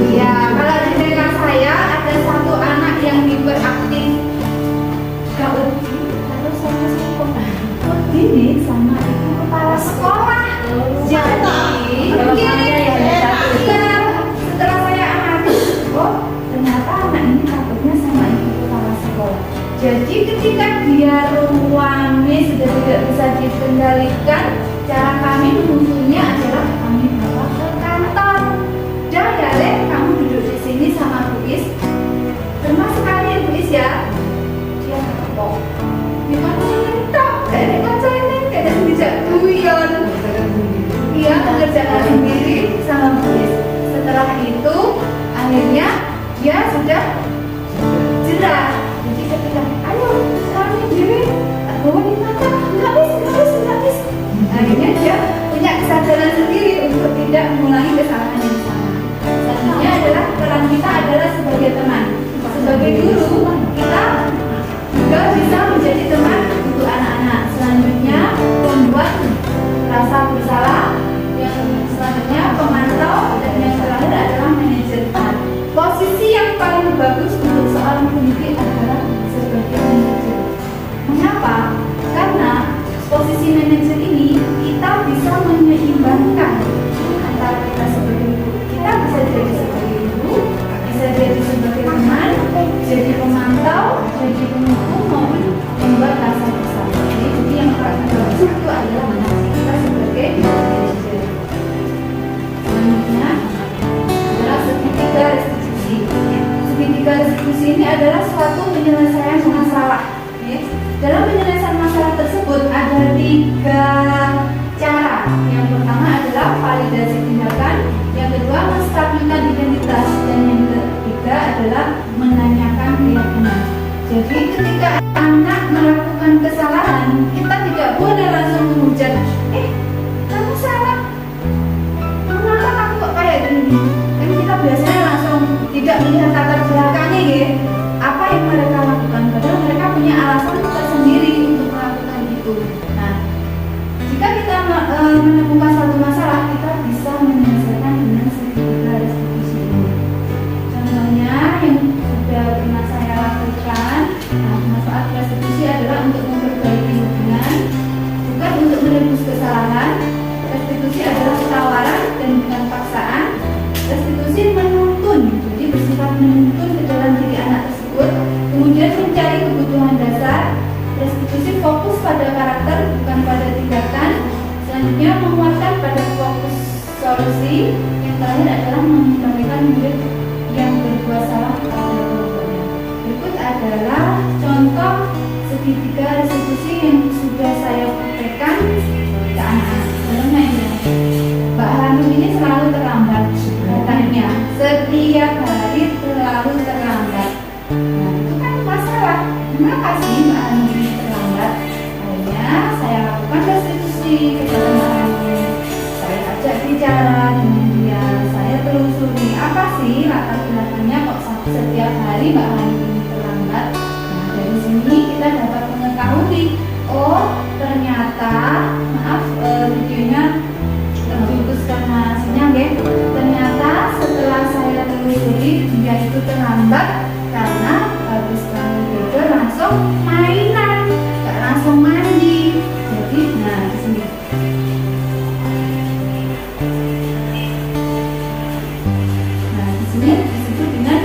Iya, kalau di TK saya ada satu anak yang hiperaktif. Ini sama ibu kepala sekolah. Jadi setelah saya amati, oh ternyata anak ini takutnya sama ibu kepala sekolah. Jadi ketika dia ruame sudah tidak bisa dikendalikan, cara kami menuntutnya adalah kami bawa ke kantor. Dah ya Le, kamu duduk di sini sama Bu Is. Termasuk kali Bu Is ya. Dia kok gimana mentok? Dari kaca ini kayak bisa guyon. Dia mengerjakan sendiri sama Bu Is. Setelah itu akhirnya dia sudah jerah. Jadi saya bilang, ayo sekarang diri bawa di mata, nggak bis. Akhirnya dia punya kesadaran sendiri untuk tidak mengulangi kesalahan yang sama. Selanjutnya adalah peran kita adalah sebagai teman. Sebagai guru, kita juga bisa menjadi teman untuk anak-anak. Selanjutnya, membuat rasa bersalah. Yang selanjutnya, pemantau. Dan yang terakhir adalah manajer. Posisi yang paling bagus untuk seorang pendidik adalah sebagai manajer. Mengapa? Karena posisi manajer ini kita bisa menyeimbangkan antara kita sebagai ibu. Kita bisa jadi sebagai ibu, bisa jadi sebagai teman, jadi pemantau, jadi penghukum maupun membuat rasa bersalah. Jadi yang paling bagus itu adalah kita sebagai manajer. Selanjutnya adalah segitiga restitusi. Segitiga restitusi ini adalah suatu penyelesaian masalah. Dalam penyelesaian masalah tersebut ada 3 cara. Yang pertama adalah validasi tindakan, yang kedua menstabilkan identitas, dan yang ketiga adalah menanyakan keyakinan. Jadi ketika anak melakukan kesalahan, kita tidak boleh langsung menghujat, kamu salah, kenapa kamu kok kayak gini? Kan kita biasanya langsung tidak melihat latar belakangnya ya, apa yang mereka lakukan, padahal mereka punya alasan tersendiri untuk melakukan itu. Nah, jika kita menemukan satu masalah, kita bisa menyelesaikan dengan segitiga restitusi ini. Contohnya yang sudah pernah saya lakukan, manfaat restitusi adalah untuk memperbaiki hubungan, bukan untuk menebus kesalahan. Restitusi adalah tawaran dan bukan paksaan. Restitusi menuntun, jadi bersifat menuntun ke dalam diri anak tersebut, kemudian mencari kebutuhan dasar. Restitusi fokus pada karakter, bukan pada tindakan. Selanjutnya menguatkan pada fokus solusi. Yang terakhir adalah mengembalikan murid yang berbuat salah kepada kelompoknya. Berikut adalah contoh segitiga restitusi yang sudah saya sampaikan ke anak-anak. Contohnya ini, Mbak Hanum ini selalu terlambat datangnya, setiap hari selalu terlambat. Nah, itu kan masalah. Kenapa sih Mbak Hanum ini terlambat? Akhirnya saya lakukan restitusi kepada Mbak Hanum. Saya ajak bicara dengan dia, saya telusuri apa sih latar belakangnya kok setiap hari Mbak Hanum ini terlambat. Nah, dari sini kita dapat mengetahui, oh ternyata, maaf videonya terputus karena sinyal ya. Ternyata setelah saya telusuri dia itu terlambat karena habis bangun tidur langsung mainan, gak langsung mandi. Jadi, nah di sini. Nah di sini disebut dengan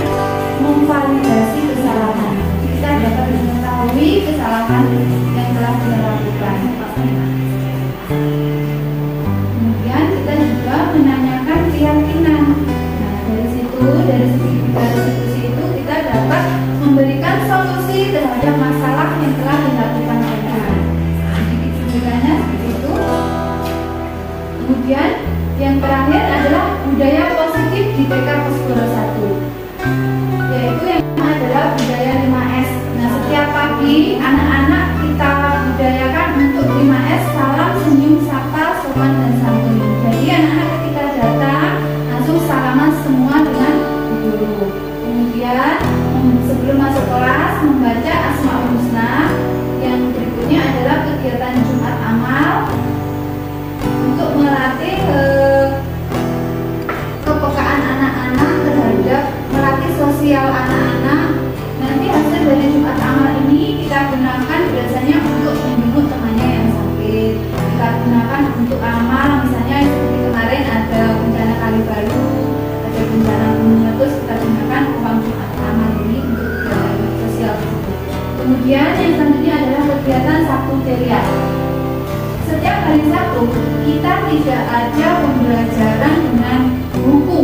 memvalidasi kesalahan. Jadi kita dapat mengetahui kesalahan yang telah dilakukan. Kemudian kita juga menanyakan keyakinan. Nah dari situ, dari segi restitusi itu kita dapat memberikan solusi terhadap masalah yang telah dilakukan oleh anak. Jadi rujukannya seperti itu. Kemudian yang terakhir adalah budaya positif di TK Poskoro 1, yaitu yang pertama adalah budaya 5S. Nah setiap pagi anak-anak kita budayakan untuk 5S, salam, senyum, sapa, sopan, dan santun. Jadi anak-anak ketika datang langsung salaman semua dengan Bu Guru. Kemudian sebelum masuk kelas membaca Asmaul Husna. Yang berikutnya adalah kegiatan Jumat Amal untuk melatih kepekaan anak-anak terhadap melatih sosial anak-anak. Nanti hasil dari Jumat Amal ini kita gunakan biasanya untuk menjenguk temannya yang sakit. Kita gunakan untuk amal, misalnya seperti kemarin ada bencana Kali Baru, ada bencana gunung meletus, kita gunakan uang Jumat Amal ini untuk kegiatan sosial tersebut. Kemudian yang selanjutnya adalah kegiatan Sabtu Ceria. Setiap hari Sabtu kita tidak ada pembelajaran dengan buku.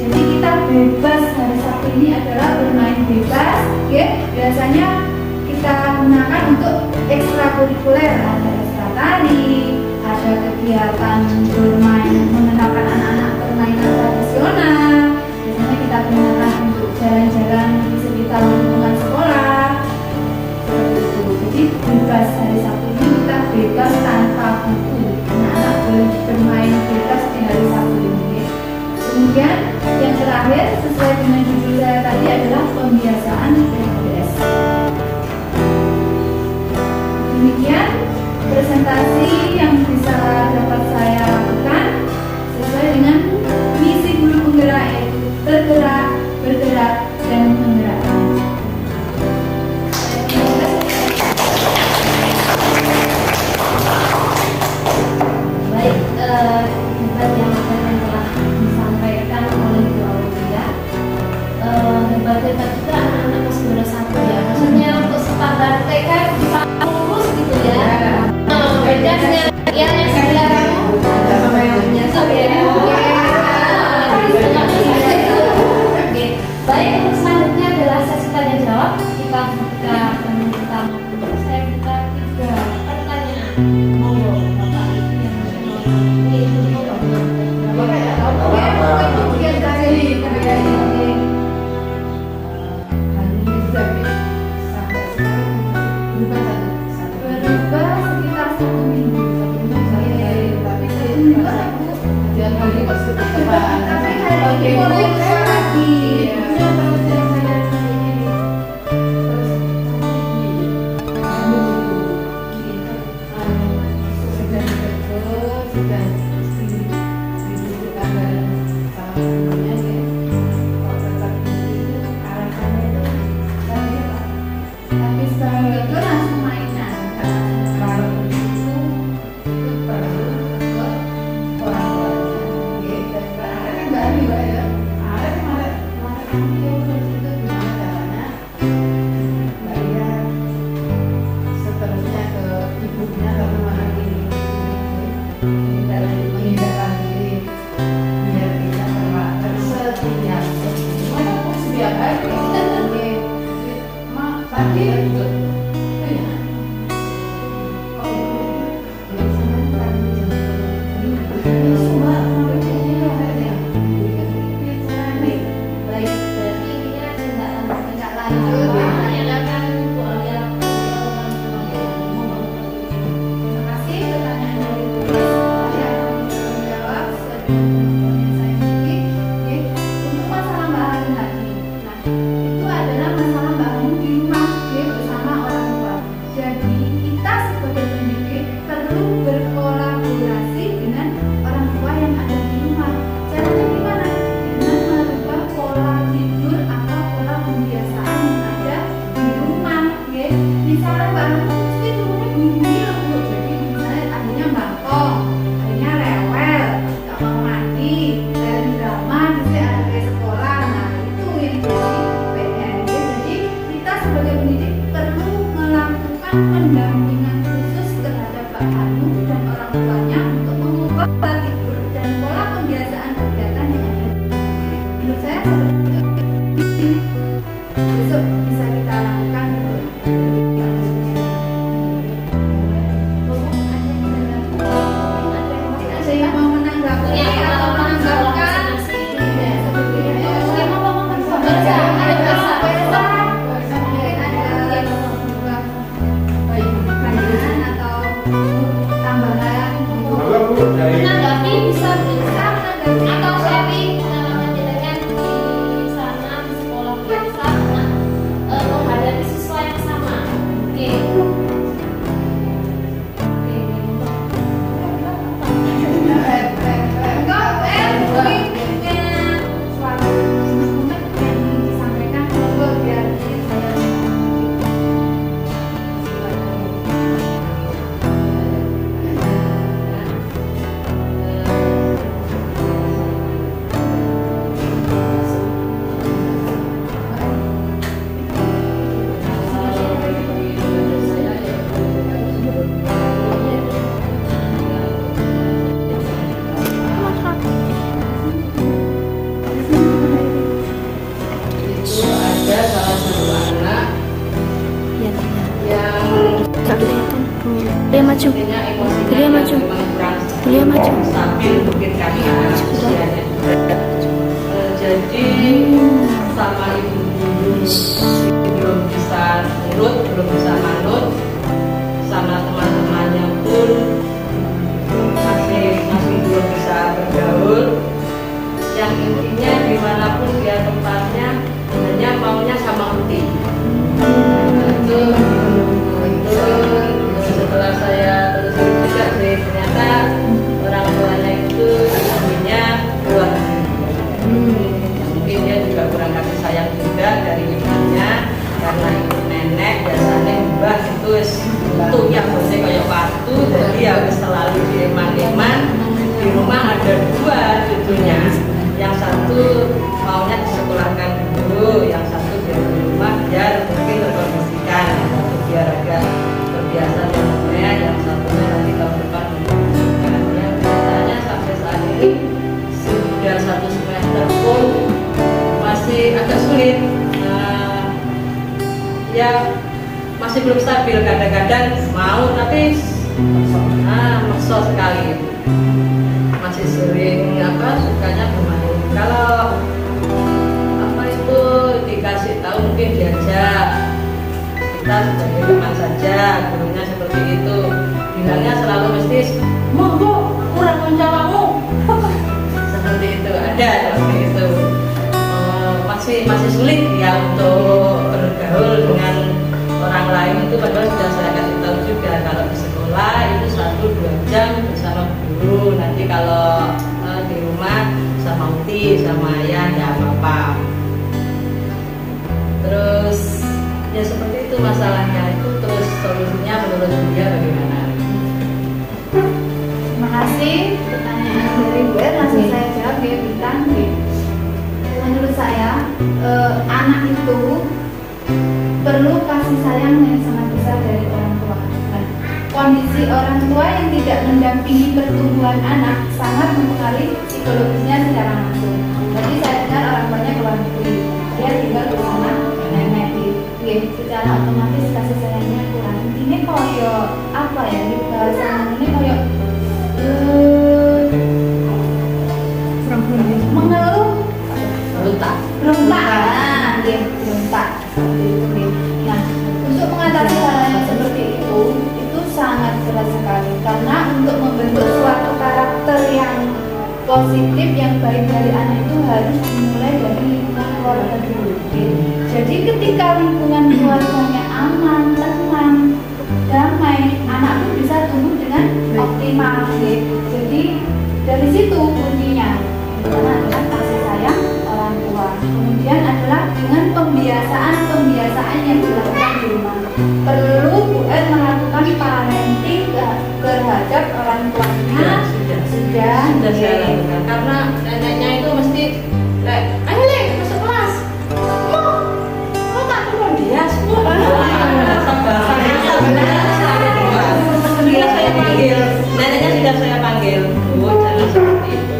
Jadi kita bebas, hari Sabtu ini adalah bermain bebas. Ya, biasanya kita gunakan untuk ekstrakurikuler, ada ekstra tari, ada kegiatan bermain, mengenalkan anak-anak permainan tradisional. Biasanya kita gunakan untuk jalan-jalan di sekitar lingkungan sekolah. Jadi bebas, hari Sabtu ini kita bebas tanpa buku. Anak-anak boleh bermain bebas di hari Sabtu ini. Kemudian yang terakhir sesuai dengan judul saya tadi adalah pembiasaan PKBS. Demikian presentasi yang bisa dapat saya lakukan sesuai dengan misi guru penggerak, yaitu bergerak, bergerak, dan menggerakkan. Baik, debat yang telah disampaikan oleh Bu Aulia. Debat-debat juga anak-anak Poskoro 1 ya. Maksudnya untuk standar TK bisa lurus gitu ya. Beda dengan yang sebelah kamu sama yang punya ya. Oke. Baik, untuk selanjutnya adalah sesi tanya jawab. Kita buka pertama. Saya buka 3 pertanyaan. Monggo Bapak Ibu yang Berubah sekitar 1 minggu. Tapi hari ini mulai keluar lagi. Tapi setelah itu langsung mainan. Kalau itu perlu ke orang tuanya. Dan kan nggak juga ya. Ada kemarin itu gimana caranya? Bayar seterusnya ke ibunya karena anak ini. maju. Sepertinya emosinya Beliau maju. memang kurang Beliau maju. stabil mungkin karena usianya juga. Jadi sama ibu guru belum bisa nurut, belum bisa manut, sama teman-temannya pun masih belum bisa bergaul. Yang intinya dimanapun dia tempatnya hanya maunya sama Uti. Itu setelah saya telusuri juga sih, ternyata orang tuanya itu ibunya luar mungkin dia juga kurang kasih sayang juga dari ibunya, karena ibu nenek biasanya mbah itu tuh yang bosnya kayak batu, jadi ya selalu dieman-eman. Di rumah ada dua cucunya, yang satu maunya disekolahkan dulu, yang satu biar di rumah biar mungkin terkondisikan, yang satu biar agak terbiasa dengannya, yang satunya nanti tahun depan mengkondisikan. Yang biasanya sampai saat ini sudah 1 semester pun masih agak sulit, ya masih belum stabil, kadang-kadang mau tapi maksa sekali, masih sering sukanya bermain. Kalau itu dikasih tahu mungkin diajak, kita sebagai teman saja, gurunya seperti itu, bilangnya selalu mesti monggo kurang menjawabmu seperti itu, ada seperti itu. Masih sulit ya untuk bergaul dengan orang lain itu, padahal sudah saya kasih tahu juga kalau di sekolah itu 1-2 jam bersama guru, nanti kalau di rumah sama Uti sama ayah ya apa-apa. Terus ya seperti itu masalahnya itu. Terus solusinya menurut dia bagaimana? Terima kasih pertanyaan dari gue, langsung saya jawab ya, Bintang. Menurut saya anak itu perlu kasih sayang yang sangat besar dari orang tua. Nah, kondisi orang tua yang tidak mendampingi pertumbuhan anak sangat mempengaruhi psikologisnya secara langsung. Jadi saya dengar orang tuanya keluar negeri, dia tinggal bersama nenek di secara otomatis kasih sayangnya kurang. Intinya koyo apa ya, di bahasa ini koyo mengeluh, Berontak. nah, dia berontak. Nah, untuk mengatasi hal yang seperti itu sangat berat sekali, karena untuk membentuk suatu karakter yang positif, yang baik dari anak itu harus dimulai dari lingkungan keluarga dulu. Jadi ketika lingkungan keluarganya aman, tenang, damai, anak pun bisa tumbuh dengan optimal. Jadi dari situ kuncinya. Pertama adalah kasih sayang orang tua. Kemudian adalah dengan pembiasaan yang dilakukan di rumah. Perlu Bu En melakukan parenting terhadap orang tuanya. Sudah saya lakukan, karena neneknya itu mesti ayo Le, masuk kelas, mau tak turun dia semua. Sudah saya panggil, neneknya sudah saya panggil, Bu jangan seperti itu,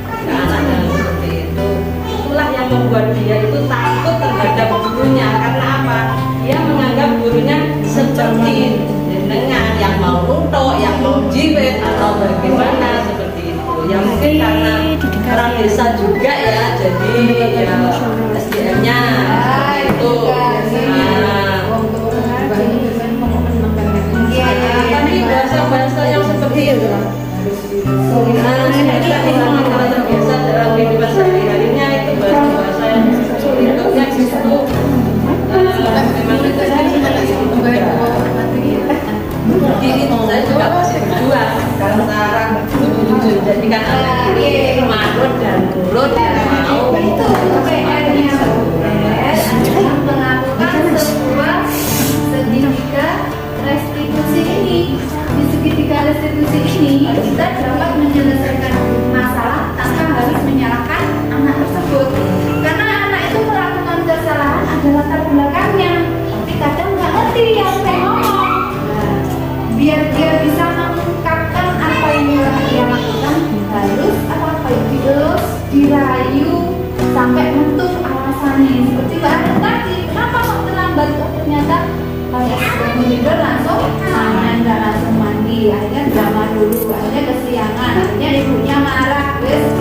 anak jangan seperti itu. Itulah yang membuat dia itu takut terhadap gurunya. Karena apa? Dia menganggap gurunya seperti jenengan yang mau nutuk, yang mau jiwet atau bagaimana seperti itu. Ya mungkin karena orang desa juga ya, jadi ya SDM-nya itu. Tapi bahasa-bahasa yang seperti itu. Kita kalau terbiasa dalam kehidupan sehari-harinya itu bahasa-bahasa yang bentuknya justru memang itu saya jadi saya juga masih berjuang sekarang menjadikan anak ini manut dan nurut dan mau itu PR-nya adalah melakukan sebuah segitiga restitusi ini. Di segitiga restitusi ini kita dapat menyelesaikan masalah tanpa harus menyalahkan anak tersebut, karena anak itu melakukan kesalahan ada latar belakangnya, tapi kadang nggak ngerti yang saya ngomong. Biar dia bisa mengungkapkan apa yang dia lakukan, harus apa dielus, dirayu sampai menentu alasannya. Seperti Mbak Ana tadi, kenapa kok terlambat? Ternyata kalau sudah tidur langsung makan dan langsung mandi. akhirnya kesiangan, akhirnya ibunya marah, wes.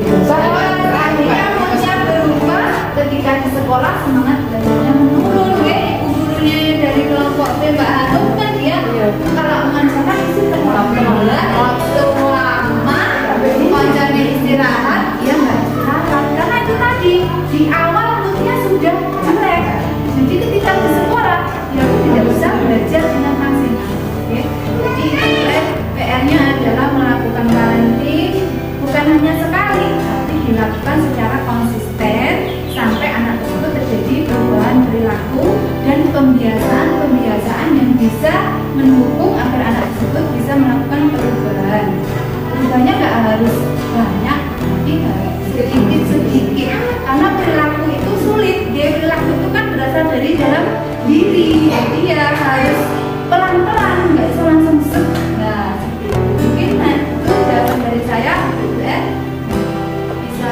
Akhirnya maunya berubah ketika di sekolah semangat belajarnya menurun, gurunya dari kelompok B Mbak Hanum kan dia kalau mengajarkan itu terlambat, waktu lama, wajarnya istirahat, dia nggak istirahat karena itu tadi di awal moodnya sudah jelek. Jadi ketika di sekolah dia pun tidak bisa belajar dengan maksimal. Jadi PR-nya adalah melakukan karantin bukan hanya sekali, tapi dilakukan secara konsisten sampai anak tersebut terjadi perubahan perilaku dan kebiasaan yang bisa mendukung agar anak tersebut bisa melakukan perubahan. Perubahannya nggak harus banyak, tapi sedikit-sedikit. Karena perilaku itu sulit. Perilaku itu kan berasal dari dalam diri. Jadi ya harus pelan-pelan, nggak bisa langsung set. Nah, mungkin itu jawaban dari saya, bisa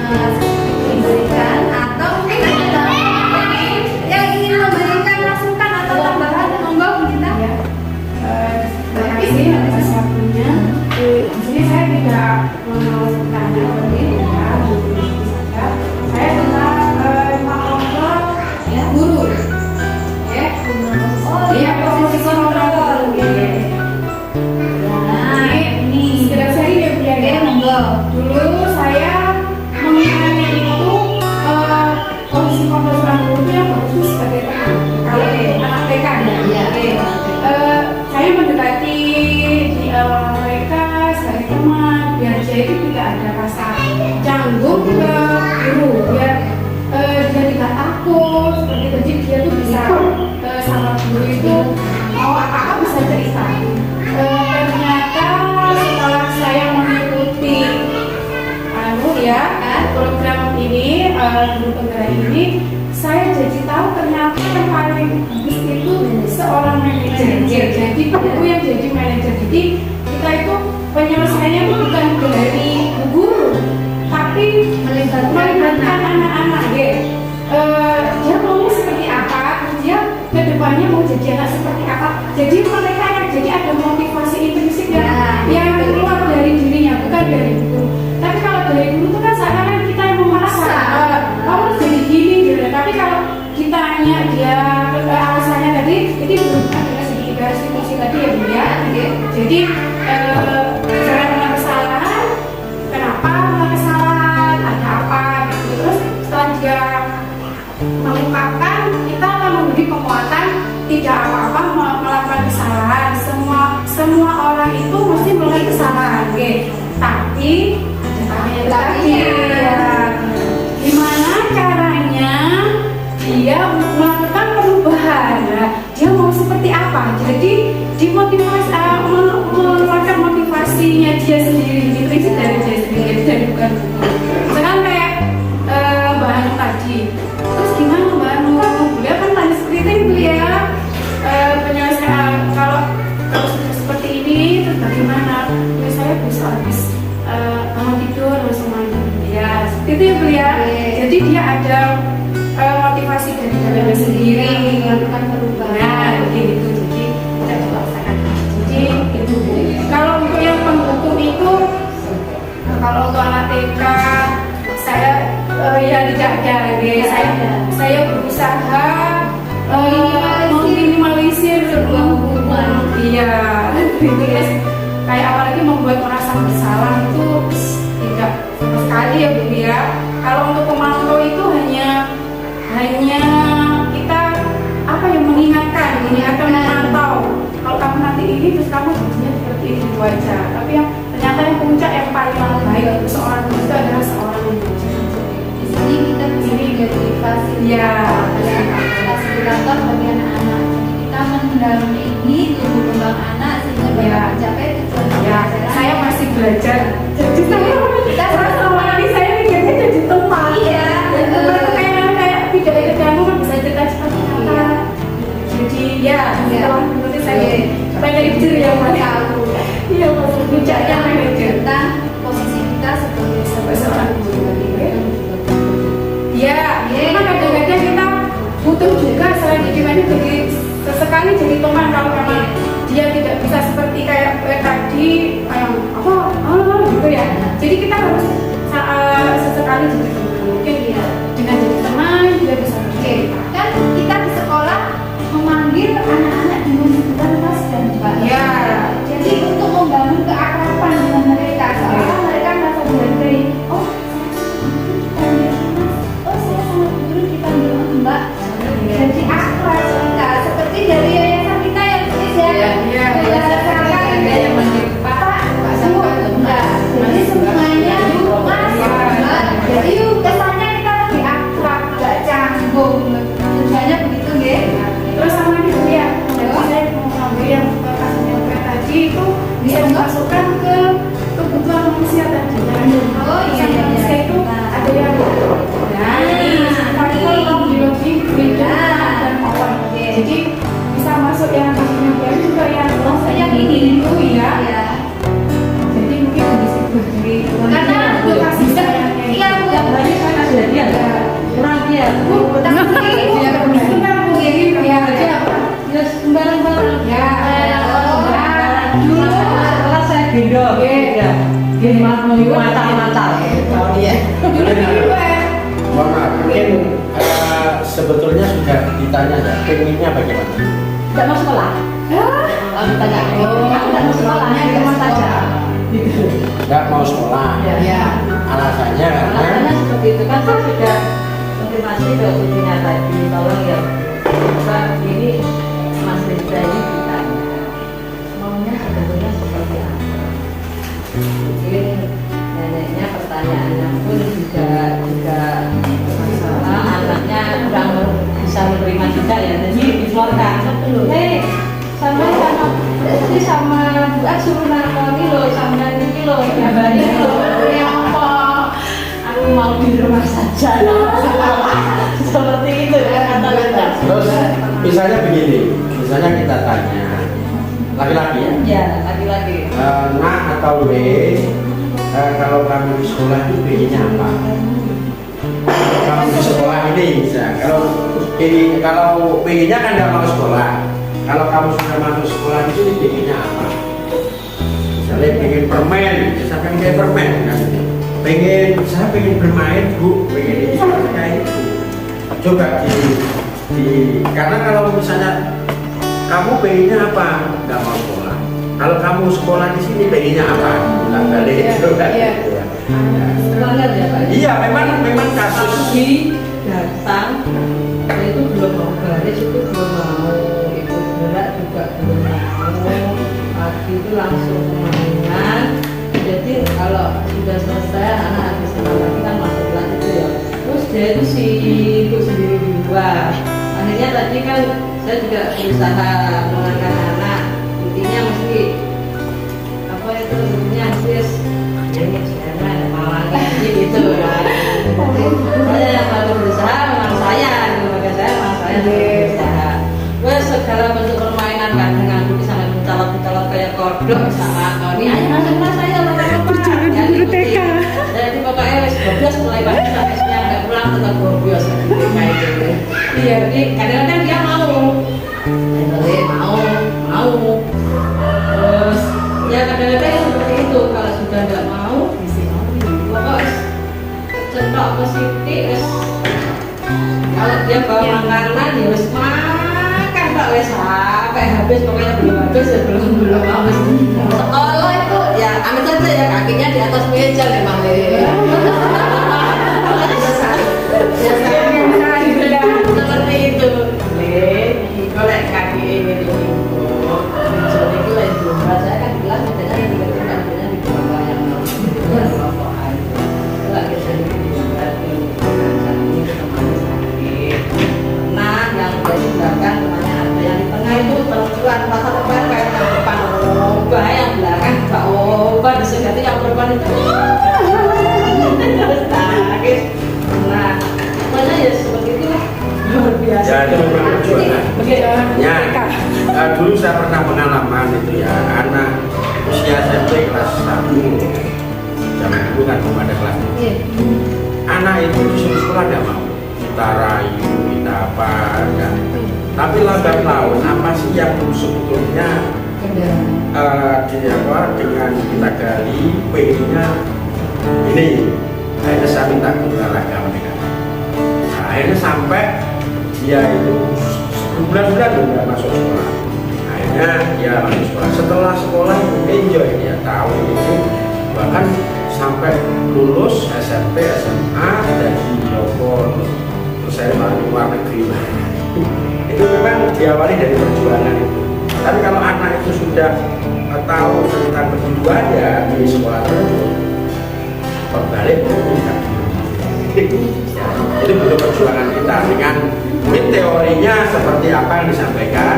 diberikan atau mungkin ada yang ingin memberikan masukan atau tambahan, monggo Bu Dita. Terima kasih atas waktunya. Di sini saya tidak mau bertanya begini ya, saya tentang kontrol ya guru, ya. Dia posisi kontrol, Nah, ini sekedar saya dia punya monggo. dulu saya mengenai itu posisi kontrol seorang guru itu yang bagus sebagai teman. Kalau anak TK ya. Saya mendekati mereka sebagai teman biar dia itu tidak ada rasa canggung ke guru, biar dia tidak takut seperti itu. Jadi dia tuh bisa sama guru itu mau apa-apa bisa cerita. Ternyata setelah saya mengikuti program ini, guru penggerak ini, saya jadi tahu ternyata yang paling bagus itu seorang manajer. Jadi guru yang jadi manajer. Jadi kita itu penyelesaiannya itu bukan dari guru, tapi melibatkan anak-anak. Dia maunya seperti apa, dia kedepannya mau jadi anak seperti apa. Jadi mereka yang jadi ada motivasi intrinsik yang keluar dari dirinya, bukan dari guru. Tapi kalau dari guru itu kan seakan-akan kita yang memaksa, kamu harus jadi gini gitu. Tapi kalau kita hanya dia alasannya tadi, itu berubah dengan sedikit garis fungsi tadi ya Bu ya. Jadi saya pernah kesalahan, kenapa pernah kesalahan, ada apa gitu. Terus setelah dia mengungkapkan, kita akan memberi penguatan, tidak apa-apa melakukan kesalahan. Semua orang itu mesti melakukan kesalahan, tapi gimana caranya dia melakukan perubahan, dia mau seperti apa. Jadi dimotivasi, mengeluarkan motivasinya dia sendiri, intrinsik dari dia sendiri, jadi bukan guru. Misalkan kayak Mbak Hanum tadi, terus gimana Mbak Hanum? Beliau kan tanya seperti itu beliau penyelesaian kalau seperti ini, terus bagaimana? Saya bisa habis bangun tidur langsung mandi ya, seperti itu ya beliau. Jadi dia ada motivasi dari dalamnya sendiri melakukan perubahan gitu. Jadi kita laksanakan. Jadi itu. Kalau untuk yang penghukum itu, kalau untuk anak TK saya ya tidak ada. Saya berusaha meminimalisir sebuah hukuman. Iya. Kayak apalagi membuat merasa bersalah itu tidak sama sekali ya Bu ya. Kalau untuk pemantau itu hanya kita apa yang mengingatkan memantau. Kalau kamu nanti ini terus kamu bajunya seperti ini itu aja. Tapi yang ternyata yang puncak yang paling baik itu seorang guru itu adalah seorang guru. Di sini kita disini dari fasilitator bagi anak-anak. Jadi kita mendampingi tumbuh kembang anak sehingga dapat mencapai tujuan pelajaran. Saya masih belajar. Jadi saya selama ini saya mikirnya jadi teman. Iya. Kayak tidak ada kamu kan bisa cerita-cerita kata. Jadi ya setelah nanti saya manajer yang tahu. Iya maksud puncaknya manajer. Tentang posisi kita sebagai seorang guru. Ya, memang kadang-kadang kita butuh juga selain jadi manajer, sesekali jadi teman. Kalau memang dia tidak bisa seperti kayak tadi gitu ya. Jadi kita harus sesekali jadi teman. Mungkin ya dengan jadi teman dia bisa bercerita. Kan kita di sekolah memanggil anak-anak dengan sebutan Mas dan Mbak. Ya. Jadi untuk membangun keakraban dengan mereka, seolah mereka merasa dihargai. Oh, saya sama guru dipanggil Mbak. Jadi akrab enggak seperti dari yayasan kita yang tulis ya. Iya. Yang manggil Pak sama enggak. Jadi semuanya Mas, Mbak. Jadi kesannya kita lebih akrab, enggak canggung. Tujuannya begitu nggih. Terus sama ini Bu ya, jadi saya mau ngambil yang kasusnya kayak tadi itu bisa dimasukkan ke kebutuhan manusia tadi. Oh iya, Manusia itu ada yang faktor biologi, beda dan orang. Jadi bisa masuk yang kasusnya dia juga yang yang ini itu ya. ya. Jadi mungkin bisa berdiri Karena untuk kasih sayangnya. iya Bu. Yang banyak kan ada dia. Kurang dia. Bu, tapi ini Sebentar Bu, ini kayak Ya sembarang-barang. ya. Dulu kelas saya gendong. Ya. Gendong mau macam-macam. Oh iya. Mohon maaf, mungkin sebetulnya sudah ditanya ya, pengennya bagaimana? Tidak mau sekolah. Aku tanya, aku tidak mau sekolah, di rumah saja. Gitu. Nggak mau sekolah. Ya. Alasannya karena Alasannya seperti itu kan saya sudah konfirmasi ke ibunya tadi, tolong ya, Pak, ini Mas Rizka ini ditanya maunya sebetulnya seperti apa? Mungkin neneknya pertanyaannya pun juga masalah anaknya kurang bisa menerima juga ya, jadi dikeluarkan. Sama Bu A suruh narkoni loh, sama ini loh, gambarnya loh, ya apa? Aku mau di rumah saja. Seperti itu ya kata-kata. terus misalnya begini, misalnya kita tanya laki-laki ya, Ya, laki-laki. nak atau W, kalau kamu di sekolah itu pengennya apa? Kalau kamu di sekolah ini bisa, kalau pengennya kan nggak mau sekolah. Kalau kamu sudah masuk sekolah di sini pengennya apa? Misalnya pengen permen, saya pengen kayak permen kan? Saya pengen bermain Bu, pengen ini kayak itu. Coba karena kalau misalnya kamu pengennya apa? Nggak mau sekolah. Kalau kamu sekolah di sini pengennya apa? Nggak balik itu kan? Iya. Semangat ya Pak. Iya, memang kasus Tapi datang itu belum mau baris, itu belum mau ikut gerak juga belum mau. Pagi itu langsung mainan. Jadi kalau sudah selesai anak habis sekolah lagi kan masuk kelas itu ya. Terus dia itu sibuk sendiri di luar. Akhirnya tadi kan saya juga berusaha mengenalkan anak. Intinya mesti apa itu intinya ini sebenarnya malah gitu kan. Saya yang paling berusaha memang saya, keluarga saya memang saya yang berusaha. Wes segala bentuk permainan kan dengan bisa mencolot-colot kayak kodok sama Tony. Ayo masuk kelas saya apa-apa. Jadi pokoknya wes 12 mulai pagi sampai siang nggak pulang tetap bobios kayak gitu. Iya, jadi kadang-kadang dia mau. Mau. Terus ya kadang-kadang seperti itu kalau sudah nggak mau pokoknya cetok positif. Kalau dia bawa makanan ya wis makan tak wis sampai habis, pokoknya belum habis ya belum habis. Sekolah itu ya amit saja ya kakinya di atas meja memang seperti itu. Golek kaki ini di jadi itu lain jumlah. Saya kan bilang bedanya yang tiba-tiba di bawah yang kelompok aja. Kalau kita di ini teman sakit. Nah, yang di belakang temannya ada, yang di tengah itu perempuan, masa depan kayak yang depan oba, yang belakang Pak Oba, disegati yang perempuan itu terus nangis. Nah, pokoknya ya seperti itu lah. Luar biasa. ya itu memang perjuangan. Ya, dulu saya pernah pengalaman itu ya, anak usia SMP kelas 1 zaman dulu kan belum ada kelas itu. Anak itu disuruh sekolah nggak mau, kita rayu, kita apa enggak. Tapi lambat laun apa sih yang sebetulnya dengan kita gali pengennya ini, akhirnya saya minta olahraga mereka. Nah, akhirnya sampai dia itu berbulan-bulan udah masuk sekolah. Akhirnya dia masuk sekolah. Setelah sekolah enjoy, dia tahu ini, bahkan sampai lulus SMP, SMA dan di Joko, terus saya malah di luar negeri. Itu memang diawali dari perjuangan itu. Tapi kalau anak itu sudah tahu tentang kebutuhannya di sekolah tersebut, berbalik meningkat. Itu bentuk perjuangan kita dengan teorinya seperti apa yang disampaikan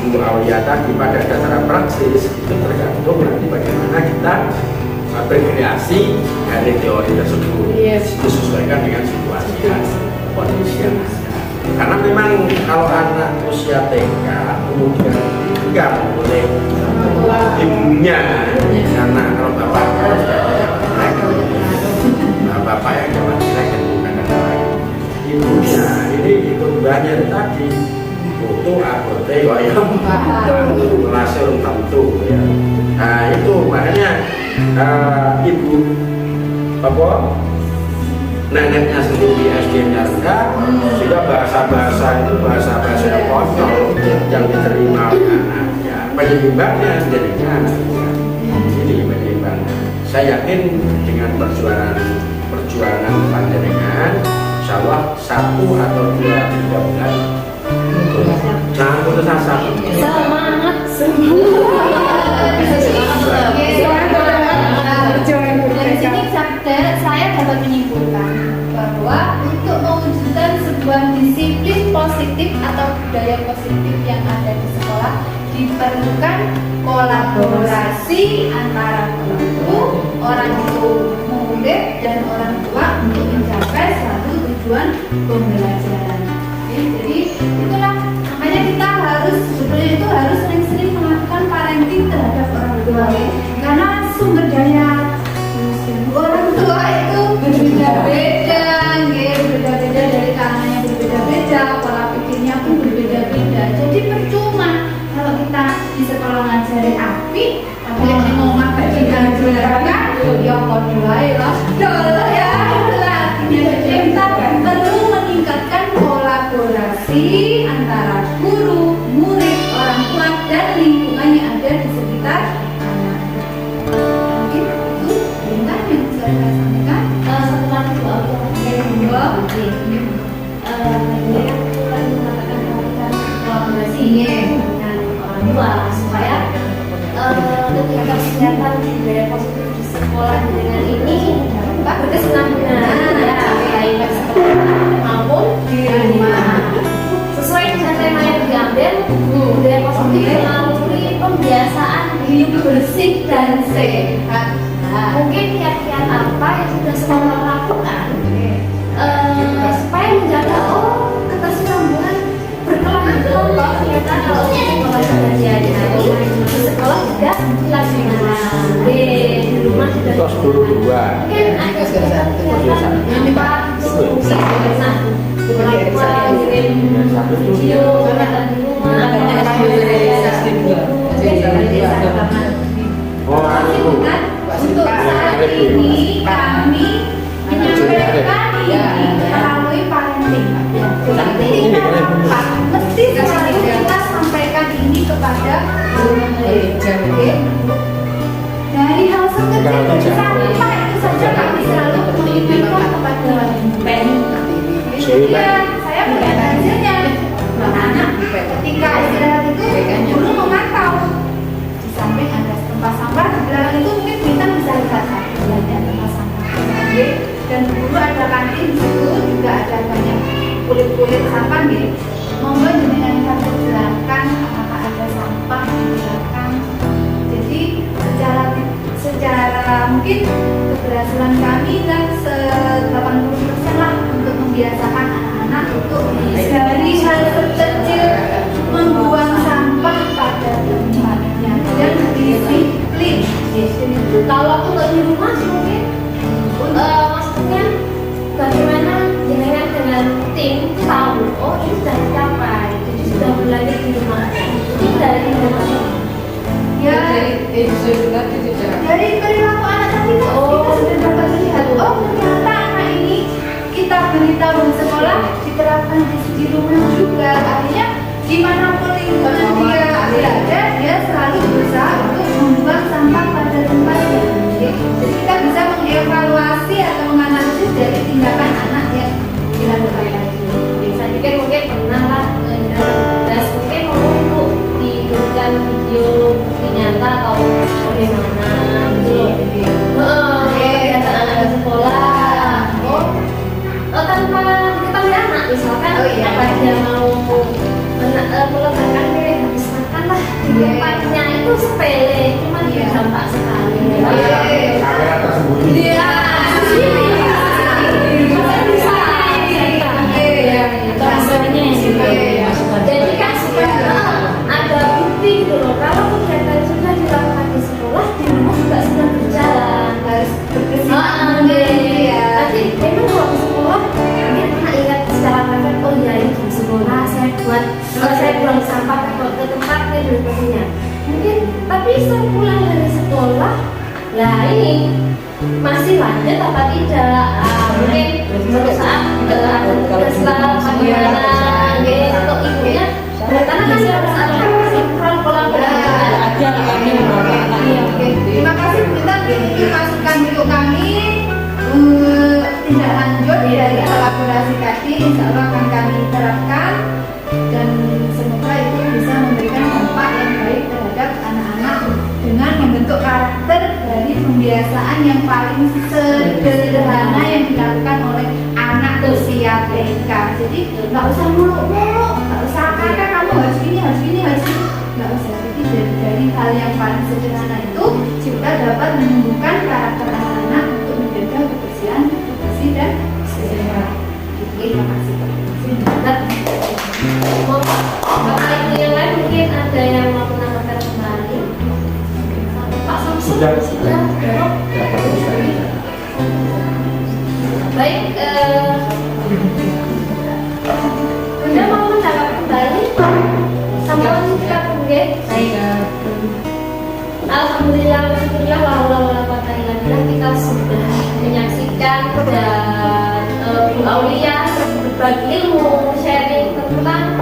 Bu Aulia tadi. Pada dasar praksis itu tergantung nanti bagaimana kita berkreasi dari teori tersebut. Disesuaikan dengan situasi dan kondisi yang ada. Karena memang kalau anak usia TK kemudian tinggal oleh ibunya, karena kalau bapak yang jalan jelek kan bukan ada lagi ibunya, ini kebutuhannya tadi butuh apotek wayang langsung tentu ya. Nah itu makanya ibu apa neneknya sendiri SD-nya rendah, sehingga bahasa-bahasa itu bahasa-bahasa yang konyol yang diterima oleh anaknya. Penyeimbangnya jadinya anaknya. Ini penyeimbangnya. Saya yakin dengan perjuangan panjenengan, insya Allah 1 atau 2 bulan. Jangan putus asa. Semangat semua. Dari sini saya dapat menyimpulkan bahwa untuk mewujudkan sebuah disiplin positif atau budaya positif yang ada di sekolah diperlukan kolaborasi antara guru, orang tua murid dan orang tua untuk mencapai satu tujuan pembelajaran. Jadi itulah makanya kita harus sebenarnya itu harus sering-sering melakukan parenting terhadap orang tua karena sumber daya orang tua itu berbeda-beda, berbeda-beda dari kalangannya berbeda-beda, pola pikirnya pun berbeda-beda. Jadi percuma kalau kita di sekolah ngajari api, tapi yang ngomong kayak kan, ya kodoh lah, dol ya, itulah artinya. Jadi kita perlu meningkatkan kolaborasi antara guru, murid, orang tua dan lingkungan yang ada di sekitar anak. Mungkin itu perintah yang bisa saya sampaikan. Satu lagi Bu Aulia, ini aku kan mengatakan melakukan kolaborasi dengan orang tua supaya ketika kesehatan budaya positif di sekolah dengan ini dapat berkesinambungan ya baik di sekolah maupun di rumah sesuai dengan tema yang diambil. Budaya positif melalui pembiasaan hidup bersih dan sehat. Mungkin kiat-kiat apa yang sudah sekolah lakukan supaya menjaga ketersinambungan berkelanjutan. Ternyata kalau sekolah belajar di sekolah sudah dilaksanakan, di rumah sudah Tos guru 2. mungkin ada kegiatan apa fungsi nah orang tua kirim video kegiatan di rumah untuk saat ini kami menyampaikan ini melalui parenting. Jadi kita rapat, mesti sekali kita sampaikan ini kepada murid. Dari hal sekecil sampai itu saja kami selalu mengingatkan kepada pen. Saya punya hasilnya. Anak ketika istirahat itu guru memantau. Di samping ada tempat sampah, di belakang itu mungkin kita bisa lihat banyak tempat sampah. Dan dulu ada kantin di situ juga ada banyak kulit-kulit sampah gitu. Monggo jenengan kami jelaskan apakah ada sampah di belakang. Jadi secara mungkin keberhasilan kami kan 80% lah untuk membiasakan anak-anak untuk dari hal kecil membuang sampah pada tempatnya dan disiplin. Kalau untuk di rumah mungkin maksudnya bagaimana jenengan dengan tim tahu oh ini sudah dicapai jadi sudah berlanjut di rumah itu dari mana? Ya. tadi tidak. Dari perilaku anak tadi kok kita sudah dapat melihat, oh ternyata anak ini kita beritahu di sekolah diterapkan di rumah juga. Artinya dimanapun lingkungan dia berada, dia selalu berusaha untuk membuang sampah pada tempatnya. Jadi kita bisa mengevaluasi atau menganalisis dari tindakan anak yang dilakukan tadi. Saya pikir mungkin pernah lah dan mungkin mau untuk diberikan video bukti nyata atau bagaimana gitu loh. Kegiatan anak di sekolah. Tanpa diketahui anak, misalkan apa dia mau meletakkan milik habis makan lah di tempatnya itu sepele, cuman berdampak sekali. Kamera tersembunyi. Iya. Jadi kan ada bukti gitu loh, kalau kegiatan sudah dilakukan di sekolah, di rumah juga sudah berjalan, harus berkesinambungan. Nanti memang kalau di sekolah mungkin anak ingat secara perfect, oh ya ini di sekolah saya buat, saya buang sampah ke tempatnya dan sebagainya. Mungkin tapi saya pulang dari sekolah, lah ini masih lanjut apa tidak? Mungkin suatu saat ada tugas lah, bagaimana gitu ibunya. Karena kan harus ada sinkron kolaborasi. Terima kasih Bu Intan, ini masukan untuk kami tindak lanjut dari kolaborasi tadi. Insya Allah akan kami terapkan dan semoga itu bisa memberikan dampak yang baik terhadap anak-anak dengan membentuk karakter dari pembiasaan yang paling sederhana yang dilakukan oleh anak usia TK. Jadi nggak usah muluk-muluk, nggak usah kakak kamu harus gini, harus gini, harus gini, nggak usah. Jadi dari hal yang paling sederhana itu juga dapat menumbuhkan karakter anak-anak untuk menjaga kebersihan, bersih dan sehat. Terima kasih. Bapak Ibu yang lain mungkin ada yang mau menambahkan kembali. Pak Samsul sudah. Baik, Bunda mau menangkap kembali sambungan kita mungkin. Alhamdulillah, syukurlah wala kita sudah menyaksikan dan Bu Aulia berbagi ilmu, sharing tentang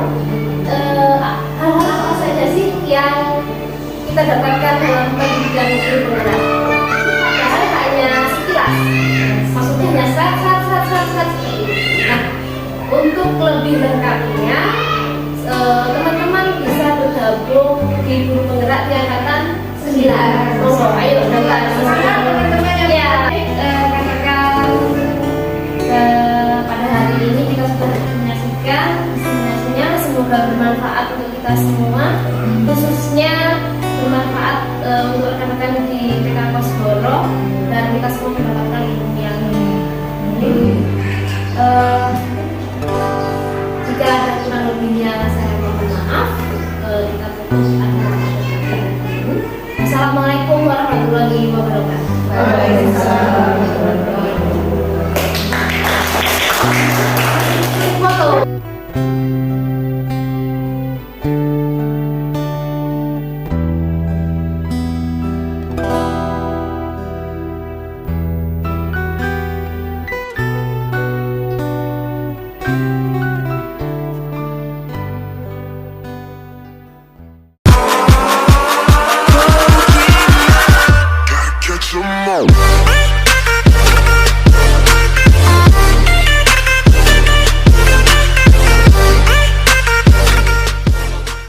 hal-hal apa saja sih yang kita dapatkan dalam pendidikan guru penggerak. Padahal hanya sekilas, maksudnya hanya sat. Nah, untuk lebih lengkapnya, teman-teman bisa bergabung di guru penggerak di angkatan 9. Oh, ayo datang. Teman-teman yang Katakan pada hari ini kita sudah menyaksikan destinasinya, semoga bermanfaat untuk kita semua, khususnya bermanfaat untuk rekan-rekan di TK Kosgoro.